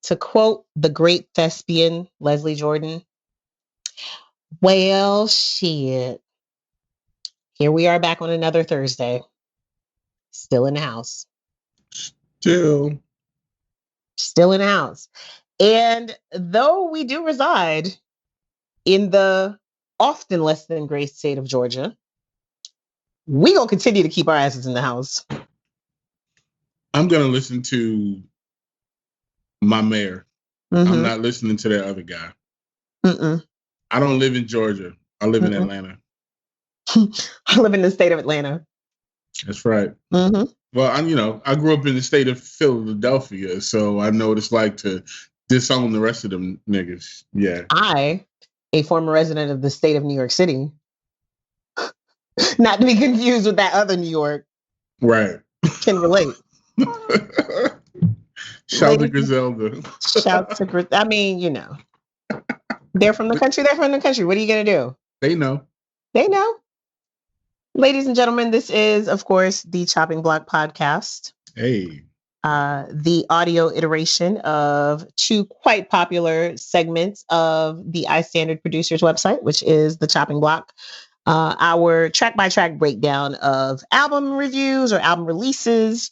To quote the great thespian Leslie Jordan, well, shit. Here we are back on another Thursday, still in the house. Still Still in the house. And though we do reside in the often less than great state of Georgia, we gonna continue to keep our asses in the house. I'm gonna listen to my mayor. I'm not listening to that other guy. I don't live in Georgia. I live in Atlanta. I live in the state of Atlanta. That's right. Well, I grew up in the state of Philadelphia, so I know what it's like to disown the rest of them niggas. Yeah. I, a former resident of the state of New York City, not to be confused with that other New York. Right. Can relate. Shout to Griselda. Shout to Griselda. I mean, they're from the country. They're from the country. What are you going to do? They know. They know. Ladies and gentlemen, this is, of course, the Chopping Block Podcast. Hey. The audio iteration of two quite popular segments of the iStandard Producers website, which is the Chopping Block. Our track-by-track breakdown of album reviews or album releases,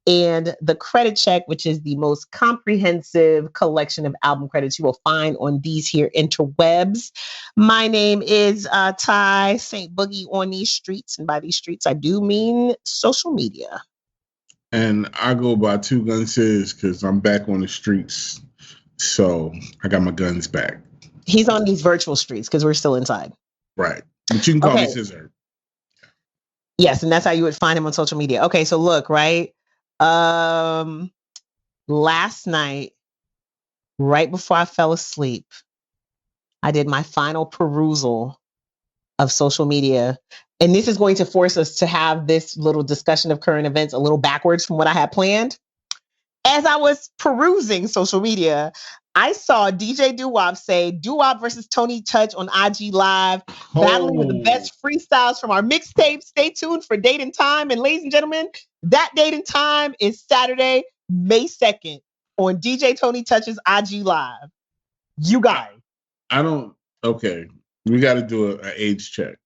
and the Credit Check, which is the most comprehensive collection of album credits you will find on these here interwebs. My name is Ty St. Boogie on these streets, and by these streets, I do mean social media. And I go by Two Gun Sis because I'm back on the streets, so I got my guns back. He's on these virtual streets because we're still inside. Right. But you can call me Scissor. Yes, and that's how you would find him on social media. Okay, so look, right? Last night, right before I fell asleep, I did my final perusal of social media. And this is going to force us to have this little discussion of current events a little backwards from what I had planned. As I was perusing social media, I saw DJ Doo-Wop say Doo-Wop versus Tony Touch on IG Live, battling with the best freestyles from our mixtape. Stay tuned for date and time. And ladies and gentlemen, that date and time is Saturday, May 2nd on DJ Tony Touch's IG Live. You guys. Okay. We got to do an age check.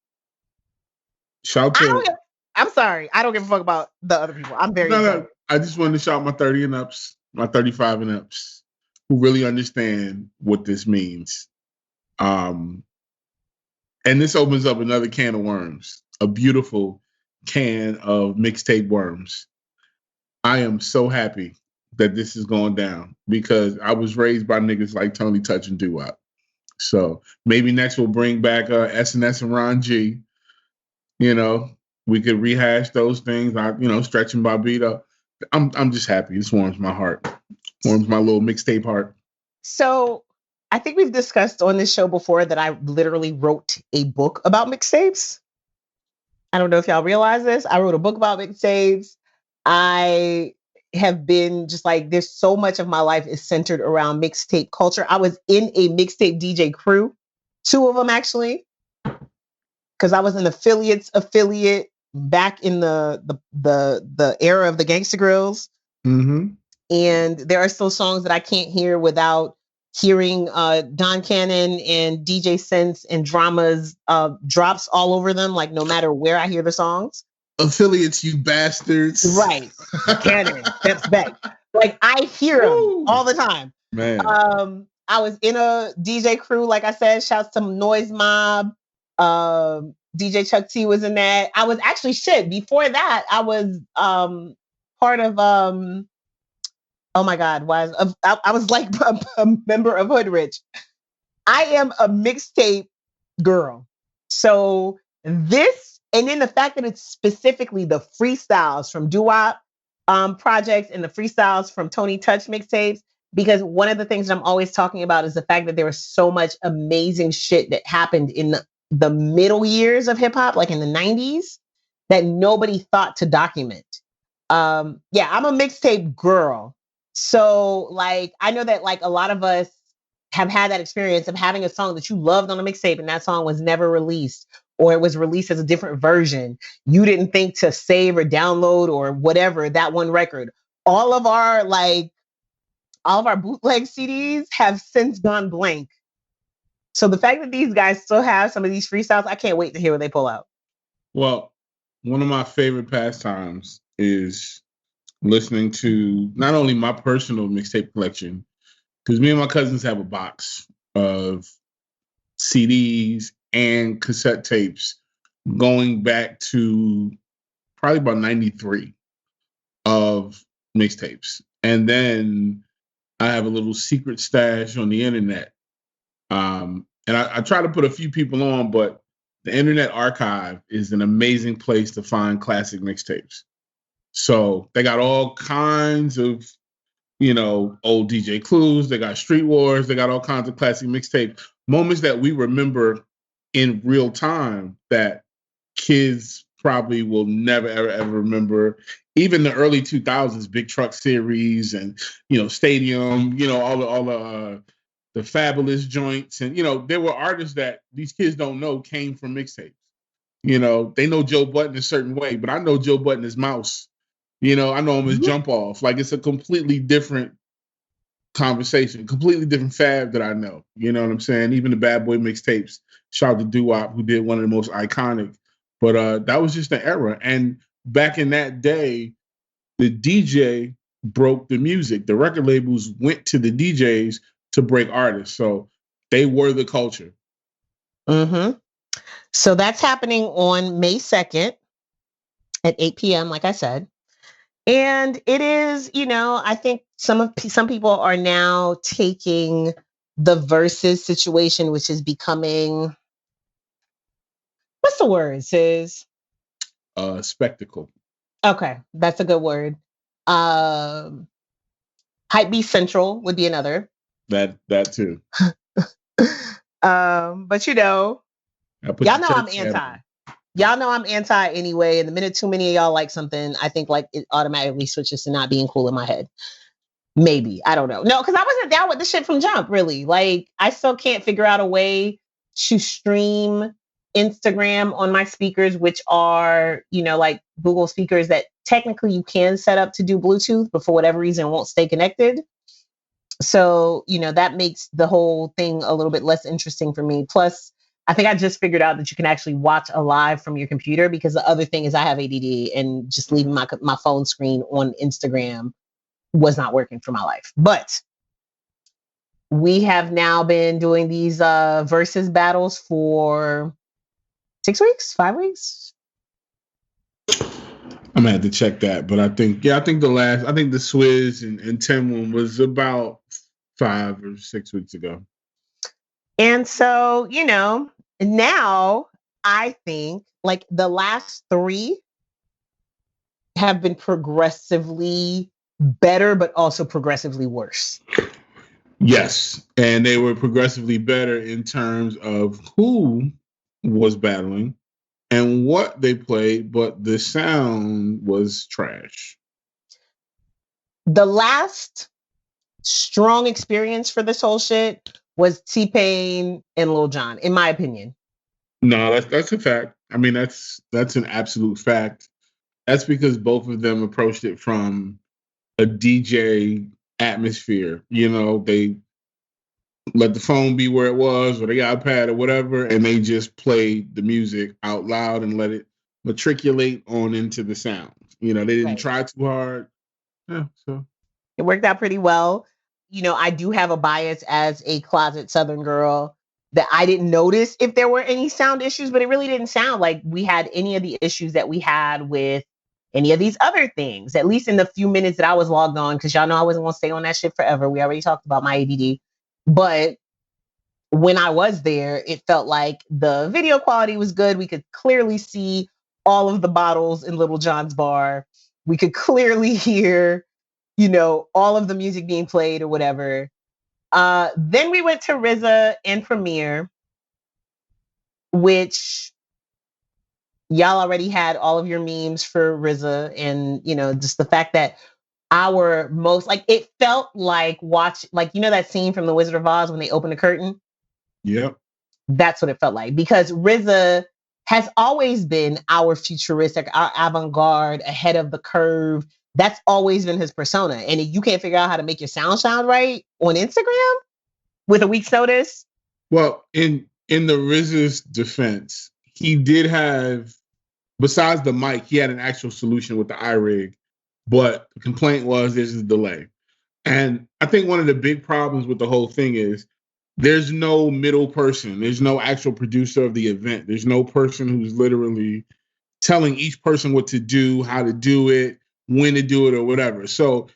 I'm sorry. I don't give a fuck about the other people. I'm very excited. I just wanted to shout my 30 and ups, my 35 and ups, who really understand what this means. And this opens up another can of worms, a beautiful can of mixtape worms. I am so happy that this is going down because I was raised by niggas like Tony Touch and Doo-Wop. So maybe next we'll bring back SNS and Ron G. We could rehash those things. Stretch and Bobito. I'm just happy. This warms my heart. Warms my little mixtape heart. So I think we've discussed on this show before that I literally wrote a book about mixtapes. I don't know if y'all realize this. I wrote a book about mixtapes. I have been just like, there's so much of my life is centered around mixtape culture. I was in a mixtape DJ crew, 2 of them actually, because I was an affiliate back in the era of the Gangsta Grills. Mm-hmm. And there are still songs that I can't hear without hearing Don Cannon and DJ Sense and Drama's drops all over them, like no matter where I hear the songs. Affiliates, you bastards. Right. Cannon, steps back. Like I hear them all the time. Man. I was in a DJ crew, like I said, shouts to Noise Mob. DJ Chuck T was in that. I was actually before that, I was part of oh my God, I was like a member of Hood Rich. I am a mixtape girl. So this, and then the fact that it's specifically the freestyles from Doo-Wop projects and the freestyles from Tony Touch mixtapes, because one of the things that I'm always talking about is the fact that there was so much amazing shit that happened in the middle years of hip hop, like in the 90s, that nobody thought to document. I'm a mixtape girl. So like, I know that like a lot of us have had that experience of having a song that you loved on a mixtape and that song was never released, or it was released as a different version. You didn't think to save or download or whatever that one record. All of our like all of our bootleg CDs have since gone blank. So the fact that these guys still have some of these freestyles, I can't wait to hear what they pull out. Well, one of my favorite pastimes is listening to not only my personal mixtape collection, because me and my cousins have a box of CDs and cassette tapes going back to probably about 93 of mixtapes. And then I have a little secret stash on the internet. And I try to put a few people on, but the Internet Archive is an amazing place to find classic mixtapes. So they got all kinds of, old DJ Clues. They got Street Wars. They got all kinds of classic mixtape moments that we remember in real time that kids probably will never, ever remember. Even the early 2000s, Big Truck Series and, Stadium, all the Fabulous joints. And, there were artists that these kids don't know came from mixtapes. They know Joe Budden a certain way, but I know Joe Budden as Mouse. I know him as Jump Off. Like, it's a completely different conversation, completely different fab that I know. You know what I'm saying? Even the Bad Boy mixtapes, shout out to Doo-Wop, who did one of the most iconic. But that was just an era. And back in that day, the DJ broke the music. The record labels went to the DJs to break artists. So they were the culture. Mm-hmm. So that's happening on May 2nd at 8 p.m., like I said. And it is, I think some people are now taking the versus situation, which is becoming, what's the word, Sis? Spectacle. Okay, that's a good word. Hypebeast Central would be another. That too. But y'all know I'm anti. Y'all know I'm anti anyway. And the minute too many of y'all like something, I think like it automatically switches to not being cool in my head. Maybe. I don't know. No, because I wasn't down with the shit from jump, really. Like, I still can't figure out a way to stream Instagram on my speakers, which are, like Google speakers that technically you can set up to do Bluetooth, but for whatever reason won't stay connected. So, that makes the whole thing a little bit less interesting for me. Plus, I think I just figured out that you can actually watch a live from your computer, because the other thing is I have ADD, and just leaving my phone screen on Instagram was not working for my life. But we have now been doing these versus battles for 6 weeks, 5 weeks. I'm gonna have to check that, but I think the Swizz and Tim one was about 5 or 6 weeks ago. And so, now I think like the last 3 have been progressively better, but also progressively worse. Yes. And they were progressively better in terms of who was battling and what they played, but the sound was trash. The last strong experience for this whole shit was T-Pain and Lil Jon, in my opinion. No, that's a fact. I mean, that's an absolute fact. That's because both of them approached it from a DJ atmosphere. They let the phone be where it was, or the iPad or whatever, and they just played the music out loud and let it matriculate on into the sound. They didn't try too hard. Yeah, so it worked out pretty well. I do have a bias as a closet Southern girl that I didn't notice if there were any sound issues, but it really didn't sound like we had any of the issues that we had with any of these other things, at least in the few minutes that I was logged on, because y'all know I wasn't going to stay on that shit forever. We already talked about my ADD. But when I was there, it felt like the video quality was good. We could clearly see all of the bottles in Little John's bar. We could clearly hear, all of the music being played or whatever. Then we went to RZA and Premier, which y'all already had all of your memes for RZA, and just the fact that our most, like, it felt like that scene from The Wizard of Oz when they open the curtain. Yep. That's what it felt like, because RZA has always been our futuristic, our avant-garde, ahead of the curve, That's always been his persona. And if you can't figure out how to make your sound right on Instagram with a week's notice. Well, in the RZA's defense, he did have, besides the mic, he had an actual solution with the iRig, but the complaint was there's a delay. And I think one of the big problems with the whole thing is there's no middle person. There's no actual producer of the event. There's no person who's literally telling each person what to do, how to do it, when to do it, or whatever. So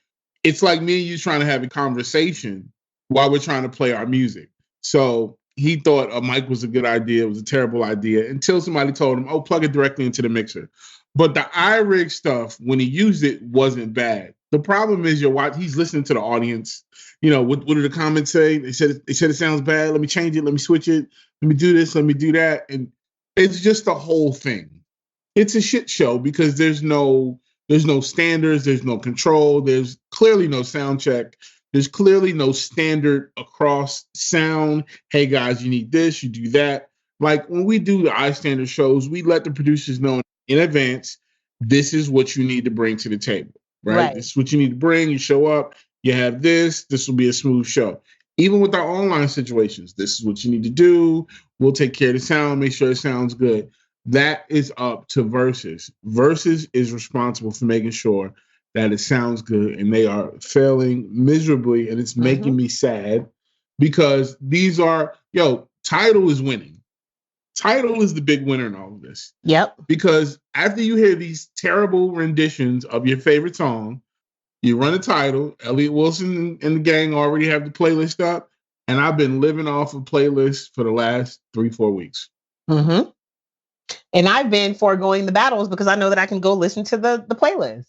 it's like me and you trying to have a conversation while we're trying to play our music. So he thought a mic was a good idea. It was a terrible idea until somebody told him, oh, plug it directly into the mixer. But the iRig stuff, when he used it, wasn't bad. The problem is he's listening to the audience. You know, what do the comments say? They said it sounds bad. Let me change it. Let me switch it. Let me do this. Let me do that. And it's just the whole thing. It's a shit show because there's no standards. There's no control. There's clearly no sound check. There's clearly no standard across sound. Hey guys, you need this, you do that. Like when we do the iStandard shows, we let the producers know in advance, this is what you need to bring to the table, right? This is what you need to bring. You show up, you have this will be a smooth show. Even with our online situations, this is what you need to do. We'll take care of the sound, make sure it sounds good. That is up to Versus. Versus is responsible for making sure that it sounds good, and they are failing miserably, and it's making me sad because these are, Tidal is winning. Tidal is the big winner in all of this. Yep. Because after you hear these terrible renditions of your favorite song, you run a Tidal, Elliott Wilson and the gang already have the playlist up, and I've been living off of playlists for the last 3-4 weeks. Mm-hmm. And I've been foregoing the battles because I know that I can go listen to the playlist.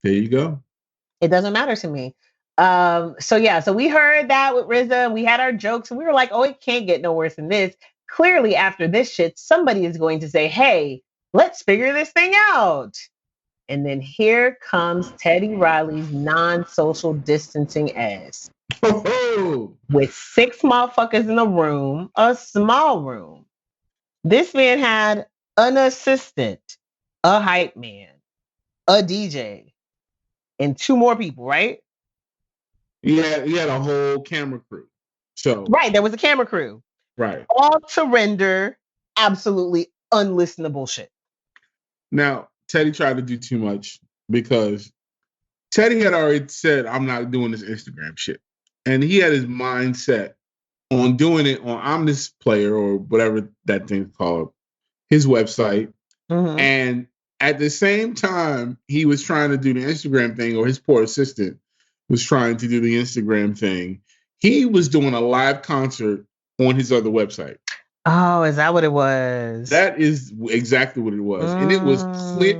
There you go. It doesn't matter to me. So we heard that with RZA and we had our jokes and we were like, oh, it can't get no worse than this. Clearly after this shit, somebody is going to say, hey, let's figure this thing out. And then here comes Teddy Riley's non-social distancing ass. With 6 motherfuckers in a room, a small room. This man had an assistant, a hype man, a DJ, and 2 more people, right? Yeah, he had a whole camera crew. So right, there was a camera crew. Right. All to render absolutely unlistenable shit. Now, Teddy tried to do too much because Teddy had already said, I'm not doing this Instagram shit. And he had his mindset on doing it on Omnis Player or whatever that thing's called, his website. Mm-hmm. And at the same time, he was trying to do the Instagram thing, or his poor assistant was trying to do the Instagram thing. He was doing a live concert on his other website. Oh, is that what it was? That is exactly what it was. And it was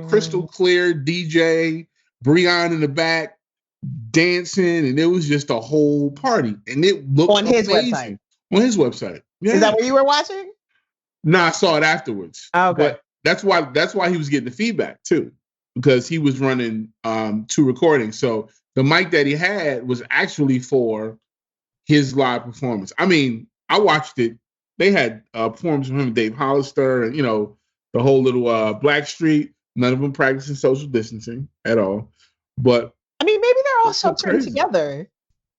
crystal clear, DJ, Breon in the back, dancing, and it was just a whole party. And it looked on his amazing. Website. On his website. Yeah. Is that where you were watching? No, I saw it afterwards. Oh, okay. But that's why he was getting the feedback too, because he was running 2 recordings. So the mic that he had was actually for his live performance. I mean, I watched it. They had performances from him, Dave Hollister, and the whole little Black Street. None of them practicing social distancing at all. But I mean, maybe they're all sheltering together.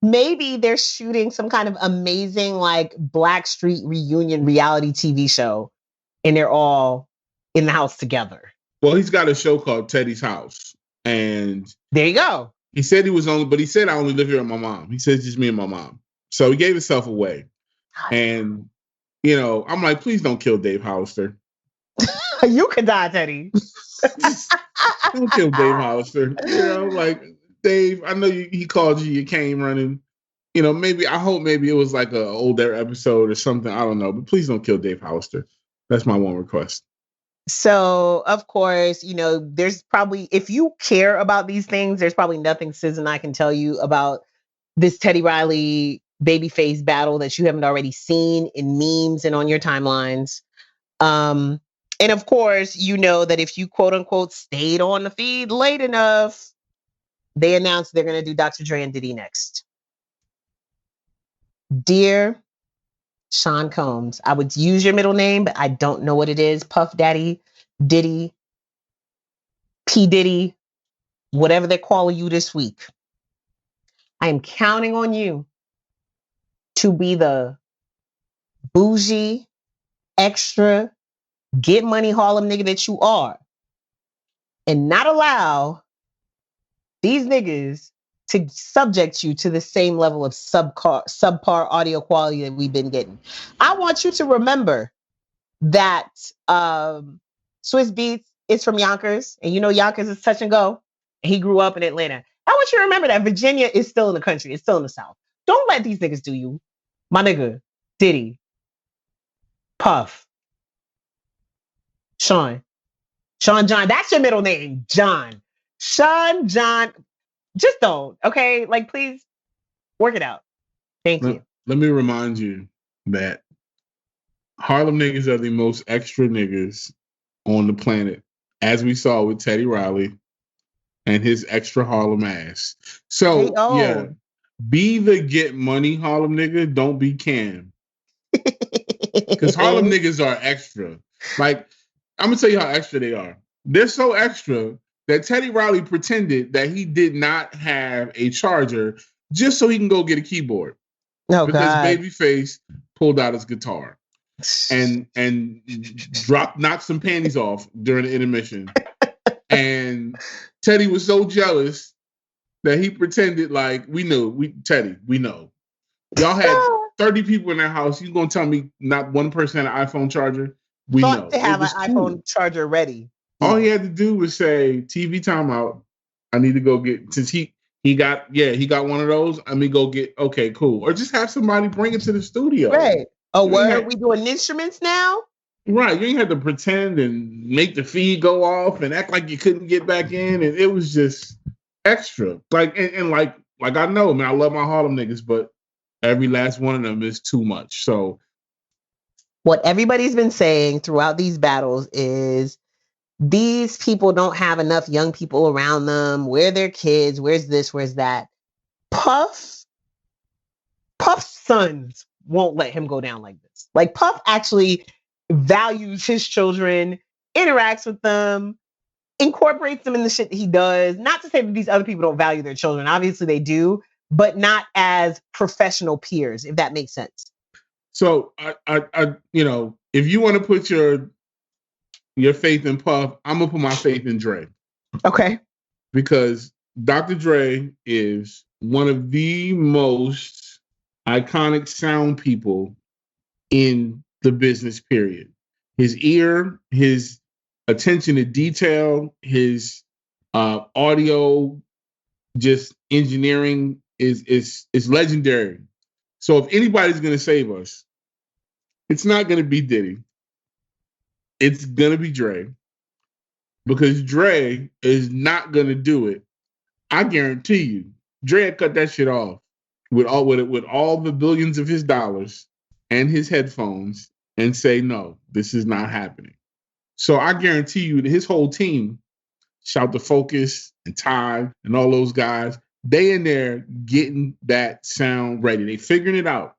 Maybe they're shooting some kind of amazing like Black Street reunion reality TV show, and they're all in the house together. Well, he's got a show called Teddy's House, and there you go. He said he said I only live here with my mom. He says just me and my mom. So he gave himself away, and I'm like, please don't kill Dave Hollister. You could die, Teddy. Don't kill Dave Hollister. Like Dave, I know he called you came running. I hope maybe it was like an older episode or something. I don't know, but please don't kill Dave Hollister. That's my one request. So, of course, there's probably, if you care about these things, there's probably nothing Sis and I can tell you about this Teddy Riley Babyface battle that you haven't already seen in memes and on your timelines. And of course, that if you quote unquote stayed on the feed late enough, they announced they're going to do Dr. Dre and Diddy next. Dear Sean Combs, I would use your middle name, but I don't know what it is. Puff Daddy, Diddy, P. Diddy, whatever they're calling you this week, I am counting on you to be the bougie, extra, get money Harlem nigga that you are, and not allow these niggas to subject you to the same level of subpar audio quality that we've been getting. I want you to remember that Swiss Beats is from Yonkers, and you know Yonkers is touch and go. And he grew up in Atlanta. I want you to remember that Virginia is still in the country. It's still in the South. Don't let these niggas do you. My nigga, Diddy, Puff, Sean John. That's your middle name, John. Sean John. Just don't, okay? Like, please work it out. Thank you. Let me remind you that Harlem niggas are the most extra niggas on the planet, as we saw with Teddy Riley and his extra Harlem ass. So, yeah, be the get money Harlem nigga. Don't be Cam. Because Harlem niggas are extra. Like, I'm going to tell you how extra they are. They're so extra that Teddy Riley pretended that he did not have a charger just so he can go get a keyboard. Oh, because God. Babyface pulled out his guitar and knocked some panties off during the intermission. And Teddy was so jealous that he pretended like we know. Y'all had 30 people in that house. You gonna tell me not one person had an iPhone charger? We know. To have an iPhone charger ready. All he had to do was say, TV timeout. I need to go get, since he got one of those. I mean, go get, okay, cool. Or just have somebody bring it to the studio. Right. Oh, where we doing instruments now? Right. You ain't had to pretend and make the feed go off and act like you couldn't get back in. And it was just extra. Like, and like I know, man, I love my Harlem niggas, but every last one of them is too much. So what everybody's been saying throughout these battles is these people don't have enough young people around them. Where are their kids? Where's this? Where's that? Puff's sons won't let him go down like this. Like, Puff actually values his children, interacts with them, incorporates them in the shit that he does. Not to say that these other people don't value their children. Obviously they do, but not as professional peers, if that makes sense. So I if you want to put your faith in Puff, I'm gonna put my faith in Dre. Okay. Because Dr. Dre is one of the most iconic sound people in the business, period. His ear, his attention to detail, his audio, just engineering is legendary. So if anybody's gonna save us, it's not gonna be Diddy. It's gonna be Dre. Because Dre is not gonna do it. I guarantee you, Dre had cut that shit off with all the billions of his dollars and his headphones and say, no, this is not happening. So I guarantee you that his whole team, shout to Focus and Ty and all those guys, they in there getting that sound ready. They figuring it out.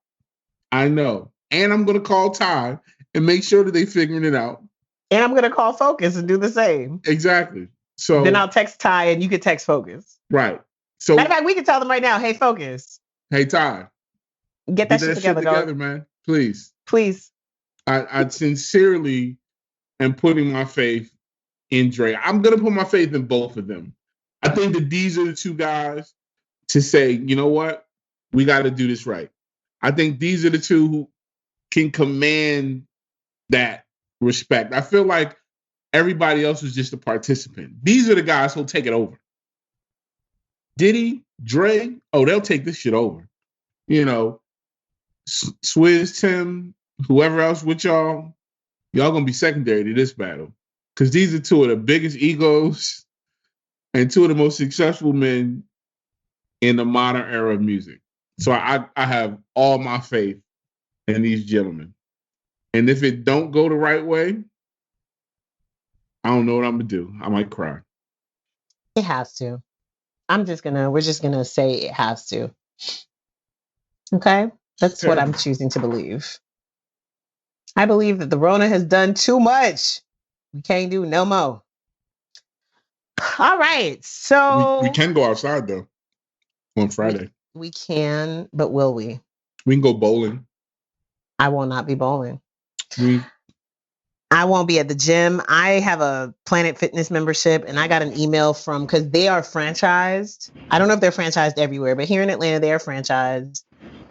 I know. And I'm gonna call Ty and make sure that they figuring it out. And I'm gonna call Focus and do the same. Exactly. So then I'll text Ty and you can text Focus. Right. So matter of fact, we can tell them right now, hey, Focus. Hey, Ty. Get that shit together, man. Please. Please. I sincerely am putting my faith in Dre. I'm gonna put my faith in both of them. I think that these are the two guys to say, you know what? We gotta do this right. I think these are the two who can command that respect. I feel like everybody else is just a participant. These are the guys who'll take it over. Diddy, Dre, they'll take this shit over. You know, Swizz, Tim, whoever else with y'all gonna be secondary to this battle. Because these are two of the biggest egos and two of the most successful men in the modern era of music. So I have all my faith in these gentlemen. And if it don't go the right way, I don't know what I'm gonna do. I might cry. It has to. We're just gonna say it has to. Okay? That's what I'm choosing to believe. I believe that the Rona has done too much. We can't do no more. All right. So we can go outside though on Friday. We can, but will we? We can go bowling. I will not be bowling. We I won't be at the gym. I have a Planet Fitness membership, and I got an email from, because they are franchised. I don't know if they're franchised everywhere, but here in Atlanta, they are franchised.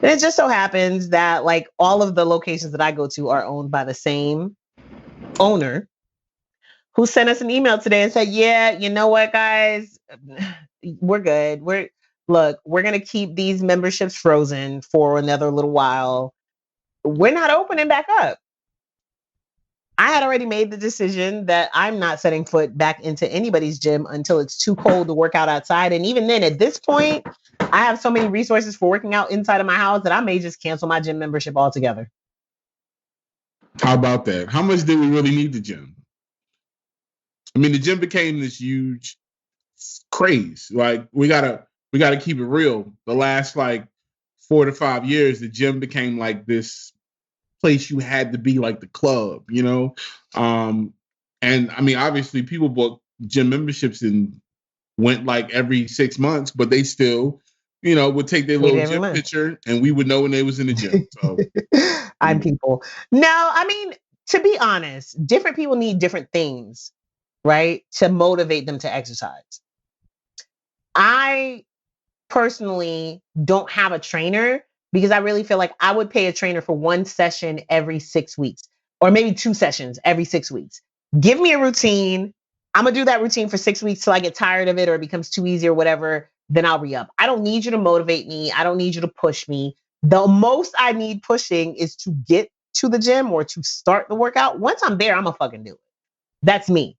And it just so happens that like all of the locations that I go to are owned by the same owner, who sent us an email today and said, "Yeah, you know what, guys, we're good. We're gonna keep these memberships frozen for another little while. We're not opening back up." I had already made the decision that I'm not setting foot back into anybody's gym until it's too cold to work out outside. And even then, at this point, I have so many resources for working out inside of my house that I may just cancel my gym membership altogether. How about that? How much did we really need the gym? I mean, the gym became this huge craze. Like we gotta keep it real. The last like 4 to 5 years, the gym became like this place you had to be, like the club, you know? And I mean, obviously people bought gym memberships and went like every 6 months, but they still, you know, would take their little gym picture and we would know when they was in the gym. So I'm people. No, I mean, to be honest, different people need different things, right? To motivate them to exercise. I personally don't have a trainer because I really feel like I would pay a trainer for one session every 6 weeks, or maybe 2 sessions every 6 weeks. Give me a routine. I'm going to do that routine for 6 weeks till I get tired of it or it becomes too easy or whatever. Then I'll re-up. I don't need you to motivate me. I don't need you to push me. The most I need pushing is to get to the gym or to start the workout. Once I'm there, I'm going to fucking do it. That's me.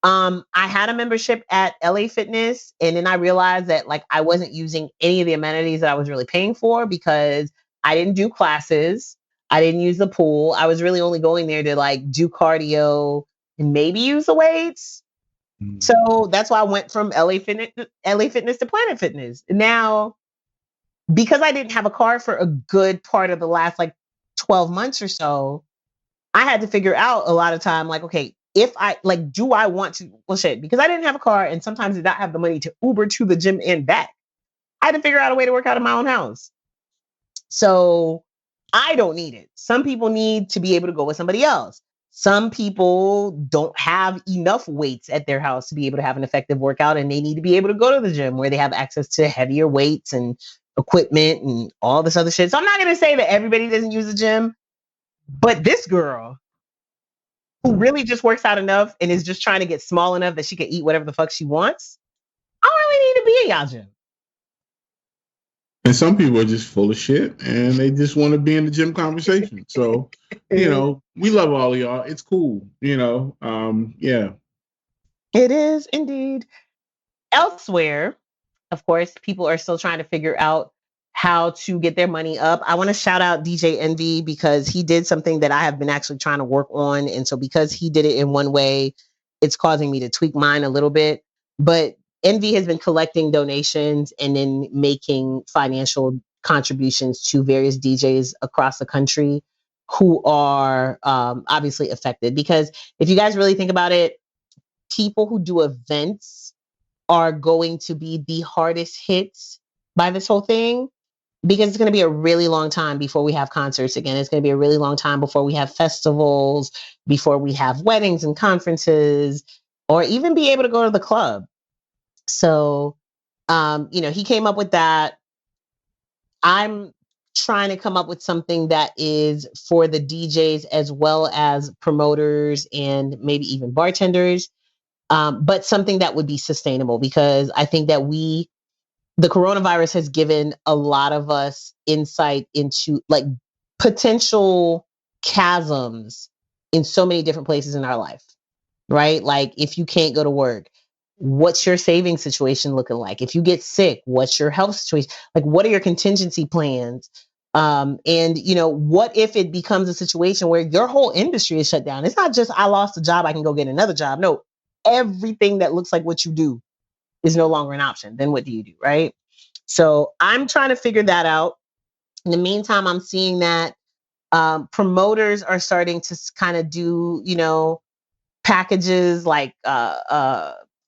I had a membership at LA Fitness, and then I realized that like I wasn't using any of the amenities that I was really paying for because I didn't do classes. I didn't use the pool. I was really only going there to like do cardio and maybe use the weights. So that's why I went from LA Fitness to Planet Fitness. Now, because I didn't have a car for a good part of the last like 12 months or so, I had to figure out a lot of time, like, okay, if I like, do I want to, well, shit, because I didn't have a car and sometimes did not have the money to Uber to the gym and back. I had to figure out a way to work out in my own house. So I don't need it. Some people need to be able to go with somebody else. Some people don't have enough weights at their house to be able to have an effective workout, and they need to be able to go to the gym where they have access to heavier weights and equipment and all this other shit. So I'm not going to say that everybody doesn't use the gym, but this girl who really just works out enough and is just trying to get small enough that she can eat whatever the fuck she wants, I don't really need to be in y'all gym. And some people are just full of shit and they just want to be in the gym conversation. So, you know, we love all of y'all. It's cool, you know. Yeah. It is indeed. Elsewhere, of course, people are still trying to figure out how to get their money up. I want to shout out DJ Envy because he did something that I have been actually trying to work on. And so because he did it in one way, it's causing me to tweak mine a little bit. But Envy has been collecting donations and then making financial contributions to various DJs across the country who are obviously affected. Because if you guys really think about it, people who do events are going to be the hardest hits by this whole thing, because it's going to be a really long time before we have concerts again. It's going to be a really long time before we have festivals, before we have weddings and conferences, or even be able to go to the club. So, you know, he came up with that. I'm trying to come up with something that is for the DJs as well as promoters and maybe even bartenders, but something that would be sustainable, because I think that the coronavirus has given a lot of us insight into like potential chasms in so many different places in our life, right? Like if you can't go to work, what's your saving situation looking like? If you get sick, what's your health situation? Like, what are your contingency plans? And you know, what if it becomes a situation where your whole industry is shut down? It's not just I lost a job, I can go get another job. No, everything that looks like what you do is no longer an option. Then what do you do, right? So I'm trying to figure that out. In the meantime, I'm seeing that promoters are starting to kind of do, you know, packages like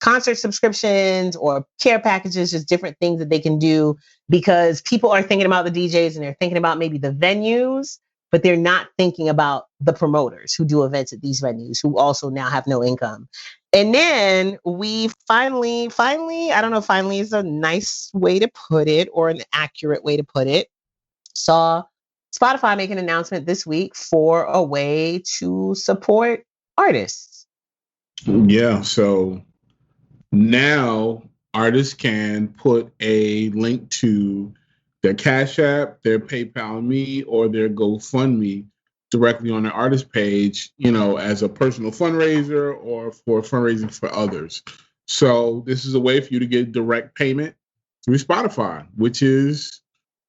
concert subscriptions or care packages, just different things that they can do, because people are thinking about the DJs and they're thinking about maybe the venues, but they're not thinking about the promoters who do events at these venues, who also now have no income. And then we finally, I don't know, finally is a nice way to put it or an accurate way to put it, saw Spotify make an announcement this week for a way to support artists. Yeah, so now artists can put a link to their Cash App, their PayPal Me, or their GoFundMe directly on their artist page, as a personal fundraiser or for fundraising for others. So this is a way for you to get direct payment through Spotify, which is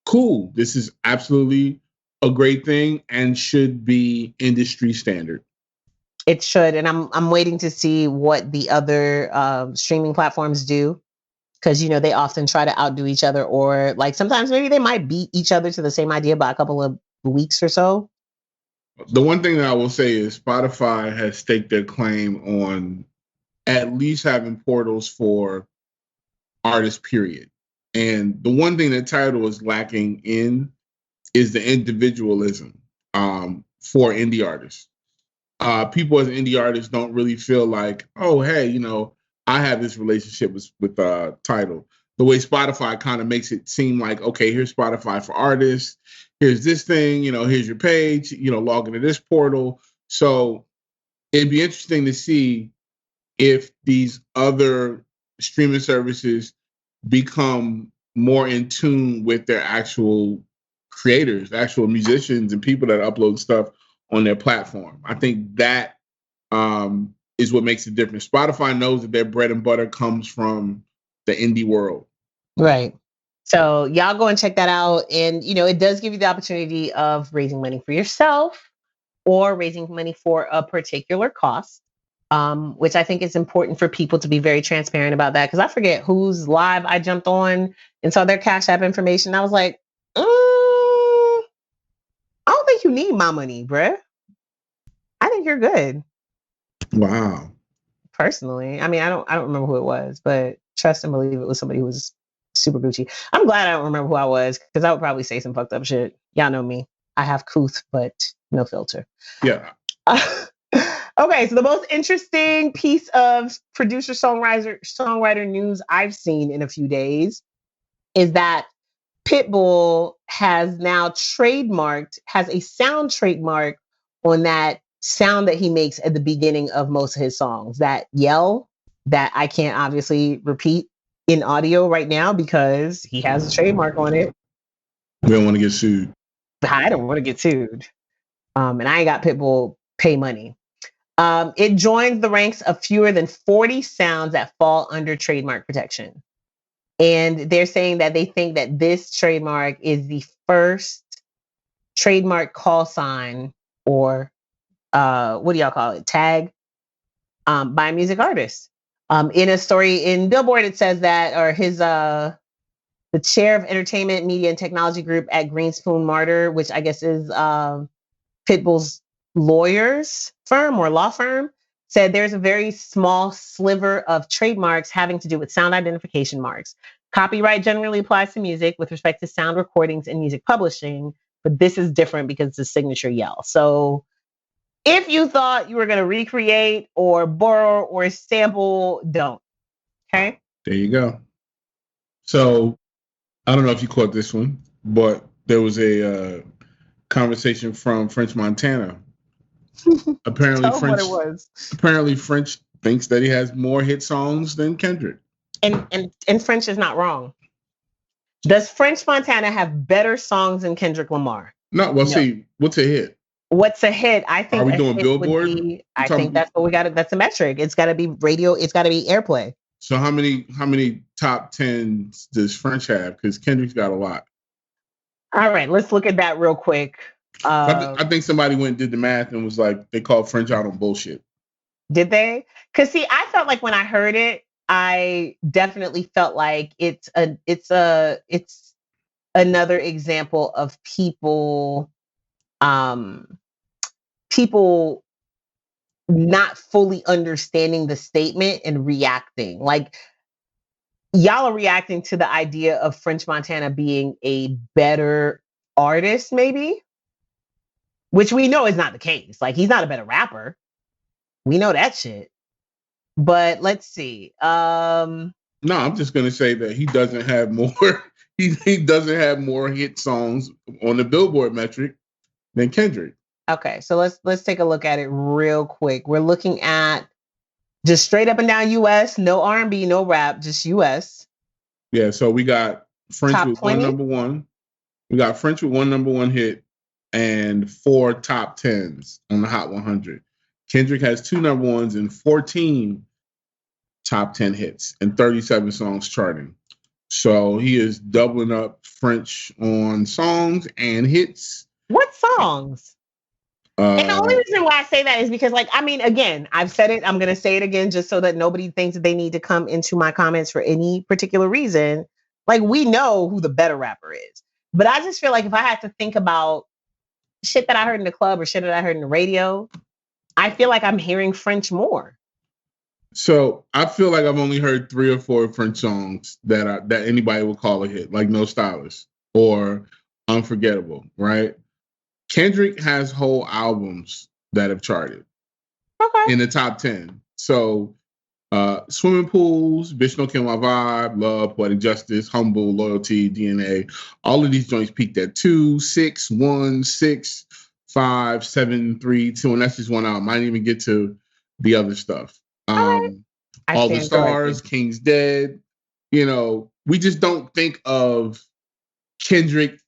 cool. This is absolutely a great thing and should be industry standard. It should, and I'm waiting to see what the other streaming platforms do, because they often try to outdo each other, or like sometimes maybe they might beat each other to the same idea by a couple of weeks or so. The one thing that I will say is Spotify has staked their claim on at least having portals for artists, period. And the one thing that Tidal is lacking in is the individualism for indie artists. People as indie artists don't really feel like, oh, hey, I have this relationship with Tidal. The way Spotify kind of makes it seem like, okay, here's Spotify for artists. Here's this thing, here's your page, log into this portal. So it'd be interesting to see if these other streaming services become more in tune with their actual creators, actual musicians and people that upload stuff on their platform. I think that is what makes it different. Spotify knows that their bread and butter comes from the indie world. Right. So y'all go and check that out. And, it does give you the opportunity of raising money for yourself or raising money for a particular cost, which I think is important for people to be very transparent about that. Because I forget whose live I jumped on and saw their Cash App information. I was like, I don't think you need my money, bruh. I think you're good. Wow. Personally, I mean, I don't remember who it was, but trust and believe it was somebody who was super Gucci. I'm glad I don't remember who I was, because I would probably say some fucked up shit. Y'all know me. I have couth, but no filter. Yeah. Okay, so the most interesting piece of producer songwriter news I've seen in a few days is that Pitbull has now has a sound trademark on that sound that he makes at the beginning of most of his songs, that yell that I can't obviously repeat in audio right now because he has a trademark on it. We don't want to get sued. I don't want to get sued. And I ain't got Pitbull pay money. It joins the ranks of fewer than 40 sounds that fall under trademark protection. And they're saying that they think that this trademark is the first trademark call sign, or what do y'all call it? Tag, by a music artist. In a story in Billboard, it says that, or the chair of entertainment, media, and technology group at Greenspoon Martyr, which I guess is Pitbull's lawyers firm or law firm, said there's a very small sliver of trademarks having to do with sound identification marks. Copyright generally applies to music with respect to sound recordings and music publishing, but this is different because it's a signature yell. So if you thought you were going to recreate or borrow or sample, don't. Okay? There you go. So I don't know if you caught this one, but there was a conversation from French Montana. Apparently, French thinks that he has more hit songs than Kendrick. And French is not wrong. Does French Montana have better songs than Kendrick Lamar? No. See, what's a hit? What's a hit? I think. Are we doing Billboard? I think that's what we got. That's a metric. It's got to be radio. It's got to be airplay. So how many top 10s does French have? Because Kendrick's got a lot. All right, let's look at that real quick. I think somebody went and did the math and was like, they called French out on bullshit. Did they? Because see, I felt like when I heard it, I definitely felt like it's another example of people not fully understanding the statement and reacting. Like, y'all are reacting to the idea of French Montana being a better artist, maybe, which we know is not the case. Like, he's not a better rapper. We know that shit. But let's see. No, I'm just gonna say that he doesn't have more. He doesn't have more hit songs on the Billboard metric than Kendrick. Okay, so let's take a look at it real quick. We're looking at just straight up and down US, no R&B, no rap, just US. Yeah, so we got French Top with 20? one number one. We got French with one number one hit and 4 top 10s on the Hot 100. Kendrick has 2 number ones and 14 top 10 hits and 37 songs charting. So he is doubling up French on songs and hits. What songs? And the only reason why I say that is because, like, I mean, again, I've said it, I'm going to say it again just so that nobody thinks that they need to come into my comments for any particular reason. Like, we know who the better rapper is. But I just feel like if I had to think about shit that I heard in the club or shit that I heard in the radio, I feel like I'm hearing French more. So I feel like I've only heard 3 or 4 French songs that anybody would call a hit, like No Stylist or Unforgettable, right? Kendrick has whole albums that have charted in the top 10. So Swimming Pools, Bitch Don't Kill My Vibe, Love, Poetic Justice, Humble, Loyalty, DNA. All of these joints peaked at 2, 6, 1, 6, 5, 7, 3, 2. And that's just one album. I didn't even get to the other stuff. All the Stars, corrected. King's Dead. You know, we just don't think of Kendrick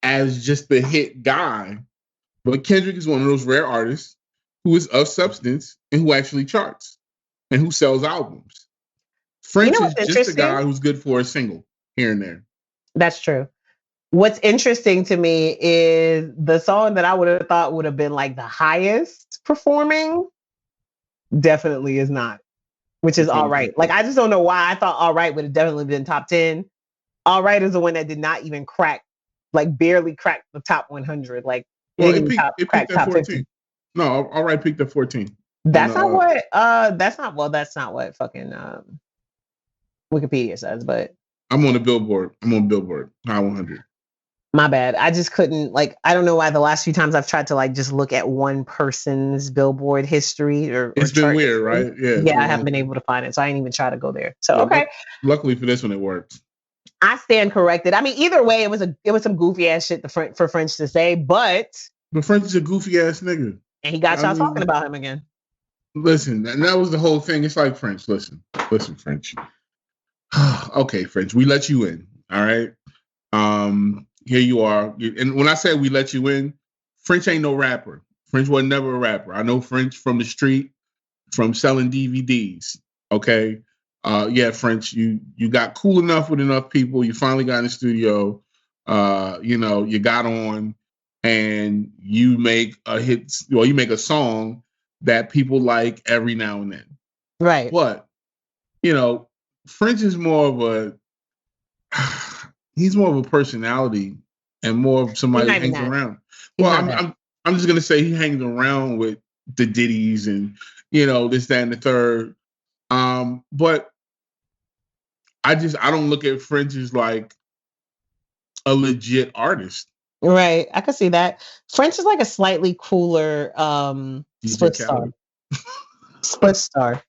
as just the hit guy, but Kendrick is one of those rare artists who is of substance and who actually charts and who sells albums. French is just a guy who's good for a single here and there. That's true. What's interesting to me is the song that I would have thought would have been like the highest performing definitely is not, which is All Right. Like, I just don't know why I thought All Right would have definitely been top 10. All Right is the one that did not even crack, like barely cracked the top 100. Like, it peaked at 14. 50. No, All Right peaked at 14. That's not what fucking Wikipedia says, but I'm on Billboard Hot 100. My bad. I just couldn't, like, I don't know why the last few times I've tried to like just look at one person's Billboard history or it's been weird, right? Yeah, I haven't been able to find it, so I didn't even try to go there. So okay. Luckily for this one, it worked. I stand corrected. I mean, either way, it was some goofy ass shit for French to say, but French is a goofy ass nigga, and he got y'all talking about him again. Listen, and that was the whole thing. It's like, French. Listen, French. Okay, French, we let you in. All right. Here you are. And when I say we let you in, French ain't no rapper. French was never a rapper. I know French from the street, from selling DVDs. Okay. Yeah, French, you got cool enough with enough people. You finally got in the studio. You got on and you make a hit. Well, you make a song that people like every now and then. Right. But, French is more of he's more of a personality and more of somebody who hangs around. Well, I'm just gonna say he hangs around with the Diddies and this, that, and the third. But I don't look at French as like a legit artist. Right. I could see that. French is like a slightly cooler split star. Split star.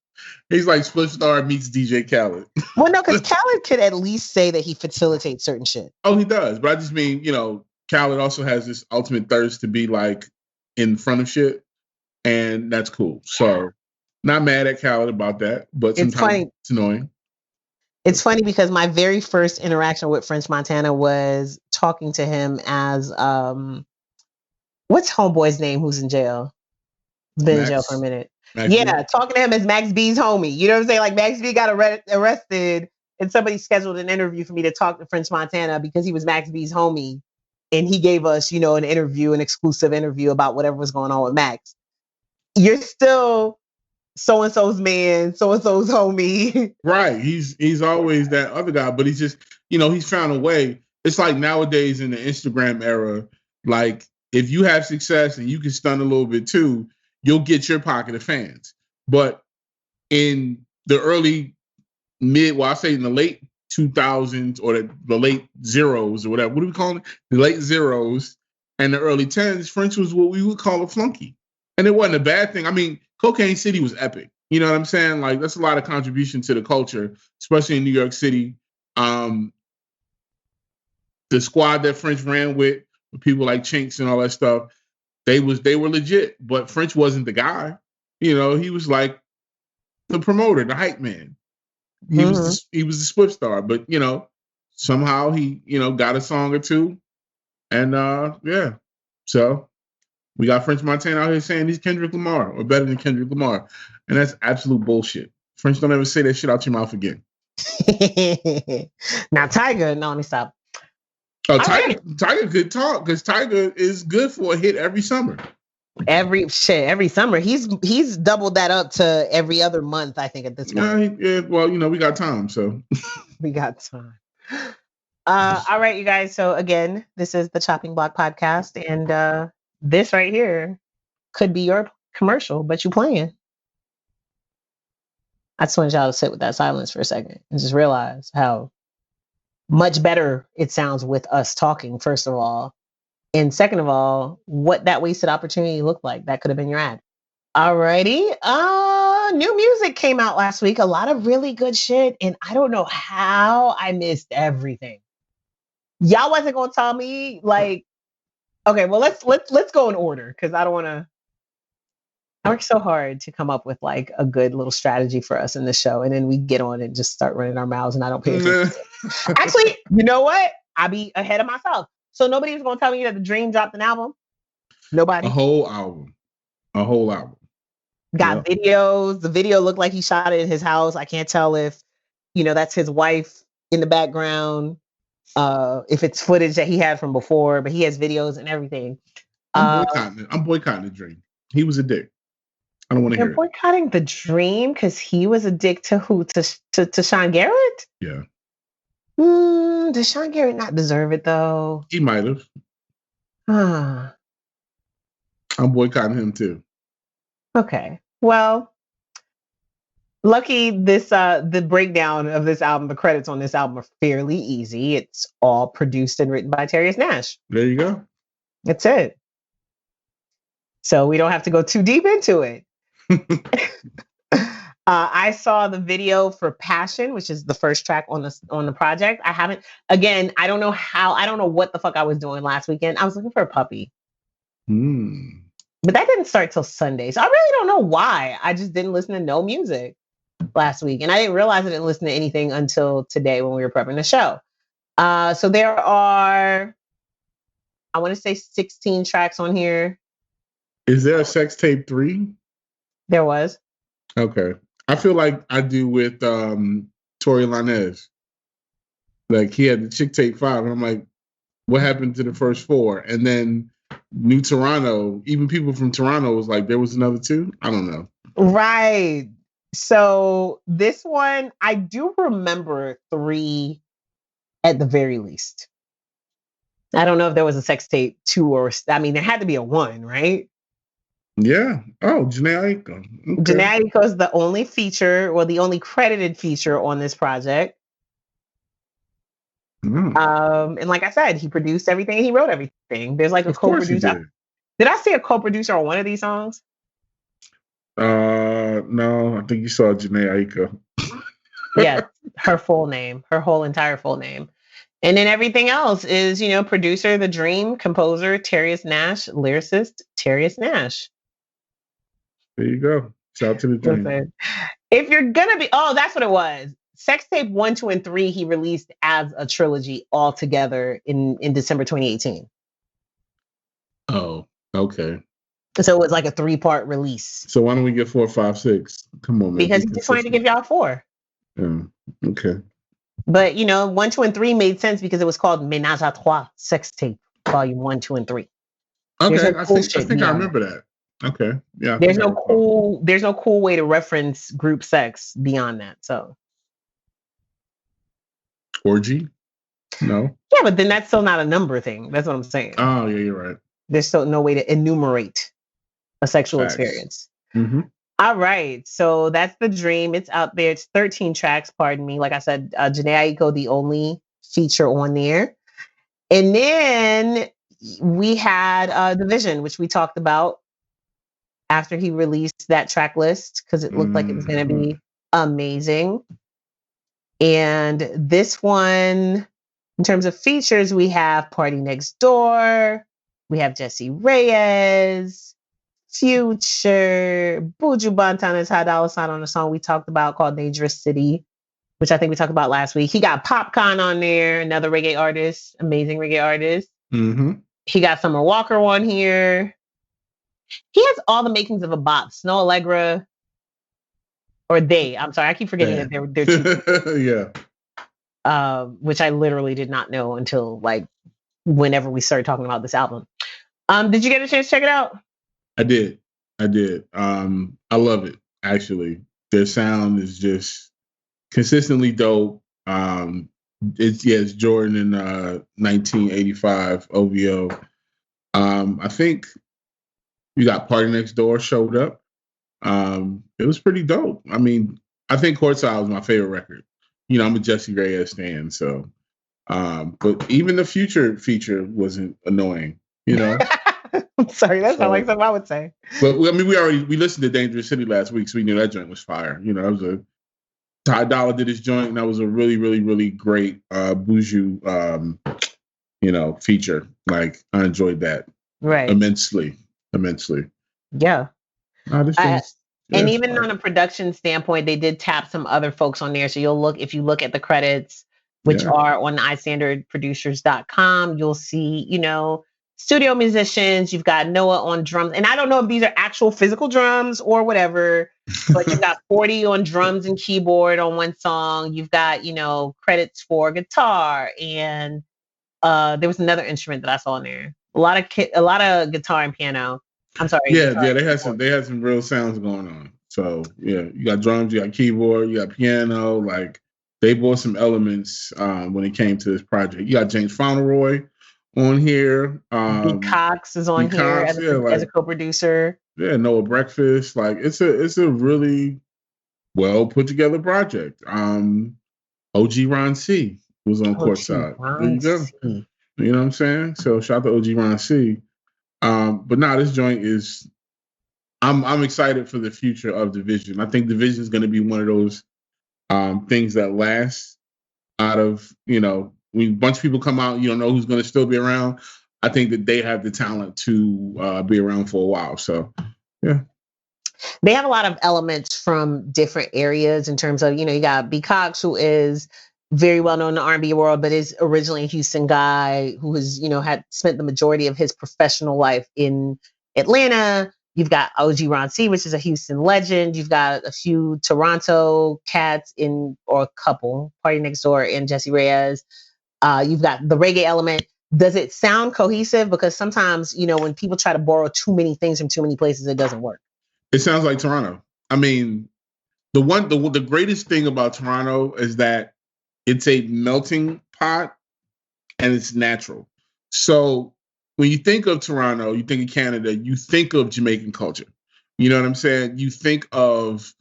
He's like Split Star meets DJ Khaled. Well, no, because Khaled could at least say that he facilitates certain shit. Oh, he does. But I just mean, Khaled also has this ultimate thirst to be like in front of shit. And that's cool. So not mad at Khaled about that, but sometimes it's annoying. It's funny because my very first interaction with French Montana was talking to him as, what's homeboy's name who's in jail? Been in jail for a minute. Max B? Talking to him as Max B's homie. You know what I'm saying? Like, Max B got arrested and somebody scheduled an interview for me to talk to French Montana because he was Max B's homie. And he gave us, an exclusive interview about whatever was going on with Max. You're still so-and-so's man, so-and-so's homie. Right. He's always that other guy, but he's just, he's found a way. It's like nowadays in the Instagram era, like if you have success and you can stun a little bit too, you'll get your pocket of fans. But in the early I say in the late 2000s or the late zeros or whatever, what do we call it? The late zeros and the early 10s, French was what we would call a flunky. And it wasn't a bad thing. I mean, Cocaine City was epic. You know what I'm saying? Like, that's a lot of contribution to the culture, especially in New York City. The squad that French ran with people like Chinks and all that stuff, they were legit, but French wasn't the guy. You know, he was like the promoter, the hype man. He was the split star, but you know, somehow he, you know, got a song or two. And yeah. So we got French Montana out here saying he's Kendrick Lamar or better than Kendrick Lamar. And that's absolute bullshit. French, don't ever say that shit out your mouth again. Now Tiger, no, let me stop. Oh, Tiger could talk because Tiger is good for a hit every summer. Every summer. He's doubled that up to every other month, I think, at this point. Yeah, well, you know, we got time, so we got time. All right, you guys. So again, this is the Chopping Block Podcast, and this right here could be your commercial, but you playing. I just wanted y'all to sit with that silence for a second and just realize how much better it sounds with us talking, first of all. And second of all, what that wasted opportunity looked like. That could have been your ad. Alrighty. New music came out last week. A lot of really good shit. And I don't know how I missed everything. Y'all wasn't gonna tell me, like, okay, well, let's go in order, because I don't wanna. I work so hard to come up with like a good little strategy for us in the show, and then we get on and just start running our mouths, and I don't pay attention. Actually, you know what? I be ahead of myself. So nobody was gonna tell me that The Dream dropped an album. Nobody. A whole album. Got videos. The video looked like he shot it in his house. I can't tell if, you know, that's his wife in the background. If it's footage that he had from before, but he has videos and everything. I'm boycotting The Dream. He was a dick. I don't want to hear it. You're boycotting The Dream because he was a dick to who? To Sean Garrett? Yeah. Does Sean Garrett not deserve it though? He might have. I'm boycotting him too. Okay. Well, lucky this the breakdown of this album, the credits on this album are fairly easy. It's all produced and written by Terius Nash. There you go. That's it. So we don't have to go too deep into it. I saw the video for Passion, which is the first track on the project. I haven't, again, I don't know what the fuck I was doing last weekend. I was looking for a puppy. But that didn't start till Sunday. So I really don't know why. I just didn't listen to no music last week. And I didn't realize I didn't listen to anything until today when we were prepping the show. So there are, I want to say 16 tracks on here. Is there a Sex Tape 3? There was. Okay. I feel like I do with Tory Lanez. Like, he had the Chick Tape 5, and I'm like, what happened to the first 4? And then New Toronto, even people from Toronto was like, there was another 2? I don't know. Right. So this one, I do remember 3 at the very least. I don't know if there was a Sex Tape 2 or, I mean, there had to be a 1, right? Yeah. Oh, Janae Aiko. Okay. Janae Aiko is the only feature, or the only credited feature on this project. And like I said, he produced everything. He wrote everything. There's like a co-producer. Did I see a co-producer on one of these songs? No, I think you saw Janae Aiko. Yeah, her full name, her whole entire full name. And then everything else is, you know, producer, The Dream, composer, Terius Nash, lyricist, Terius Nash. There you go. Shout out to The Dream. Listen, if you're gonna be, that's what it was. Sex Tape 1, 2, and 3, he released as a trilogy all together in December 2018. Oh, okay. So it was like a 3-part release. So why don't we get 4, 5, 6? Come on, man. Because he just wanted to give y'all 4. Yeah. Okay. But, you know, 1, 2, and 3 made sense because it was called Ménage à Trois Sex Tape, Volume 1, 2, and 3. Okay, I think I remember that. Okay, yeah. There's no cool way to reference group sex beyond that. So, orgy? No. Yeah, but then that's still not a number thing. That's what I'm saying. Oh yeah, you're right. There's still no way to enumerate a sexual Facts. experience. Mm-hmm. All right. So that's The Dream. It's out there. It's 13 tracks, pardon me. Like I said, Janae Aiko, the only feature on there. And then we had Division, which we talked about after he released that track list because it looked like it was going to be amazing. And this one, in terms of features, we have Party Next Door, we have Jessie Reyes, Future, Buju Banton and Ty Dolla $ign on a song we talked about called Dangerous City, which I think we talked about last week. He got Popcorn on there, another reggae artist, amazing reggae artist. Mm-hmm. He got Summer Walker on here. He has all the makings of a bop. Snow Allegra, or they. I'm sorry, I keep forgetting that they're two. Yeah. Which I literally did not know until like whenever we started talking about this album. Did you get a chance to check it out? I did. I love it, actually. Their sound is just consistently dope. It's Jordan in 1985 OVO. I think you got Party Next Door showed up. It was pretty dope. I mean, I think Courtside was my favorite record. You know, I'm a Jessie Reyes fan, so but even the Future feature wasn't annoying, you know. I'm sorry, that's not like something I would say. But I mean, we listened to Dangerous City last week, so we knew that joint was fire. You know, that was a Ty Dolla did his joint, and that was a really, really, really great Buju, feature. Like, I enjoyed that immensely. Yeah. And even on a production standpoint, they did tap some other folks on there. So if you look at the credits, which are on iStandardProducers.com, you'll see, studio musicians. You've got Noah on drums. And I don't know if these are actual physical drums or whatever, but you've got 40 on drums and keyboard on one song. You've got, credits for guitar. And there was another instrument that I saw in there. A lot of guitar and piano. I'm sorry. Yeah, they had some real sounds going on. So yeah, you got drums, you got keyboard, you got piano. Like, they brought some elements when it came to this project. You got James Fauntleroy on here. B. Cox is on here as a co-producer. Yeah, Noah Breakfast. Like, it's a really well put together project. OG Ron C was on Courtside. There you go. You know what I'm saying? So shout out to OG Ron C. But this joint is. I'm excited for the future of Division. I think Division is going to be one of those things that lasts. Out of when a bunch of people come out, you don't know who's going to still be around. I think that they have the talent to be around for a while. So yeah, they have a lot of elements from different areas in terms of you got B. Cox, who is very well known in the R&B world, but is originally a Houston guy who has had spent the majority of his professional life in Atlanta. You've got OG Ron C, which is a Houston legend. You've got a few Toronto cats or a couple, Party Next Door and Jessie Reyes. You've got the reggae element. Does it sound cohesive? Because sometimes, when people try to borrow too many things from too many places, it doesn't work. It sounds like Toronto. I mean, the greatest thing about Toronto is that it's a melting pot and it's natural. So when you think of Toronto, you think of Canada, you think of Jamaican culture. You know what I'm saying? You think of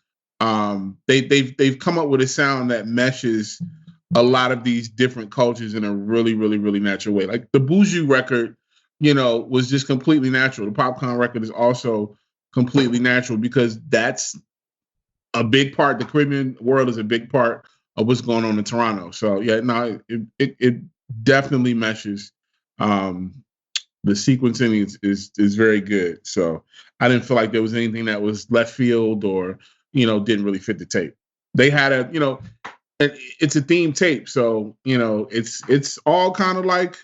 they've come up with a sound that meshes a lot of these different cultures in a really, really, really natural way. Like the Buju record, was just completely natural. The Popcorn record is also completely natural because that's a big part. The Caribbean world is a big part of what's going on in Toronto. So yeah, it definitely meshes. The sequencing is very good. So I didn't feel like there was anything that was left field or, didn't really fit the tape. They had it's a theme tape. So, it's all kind of like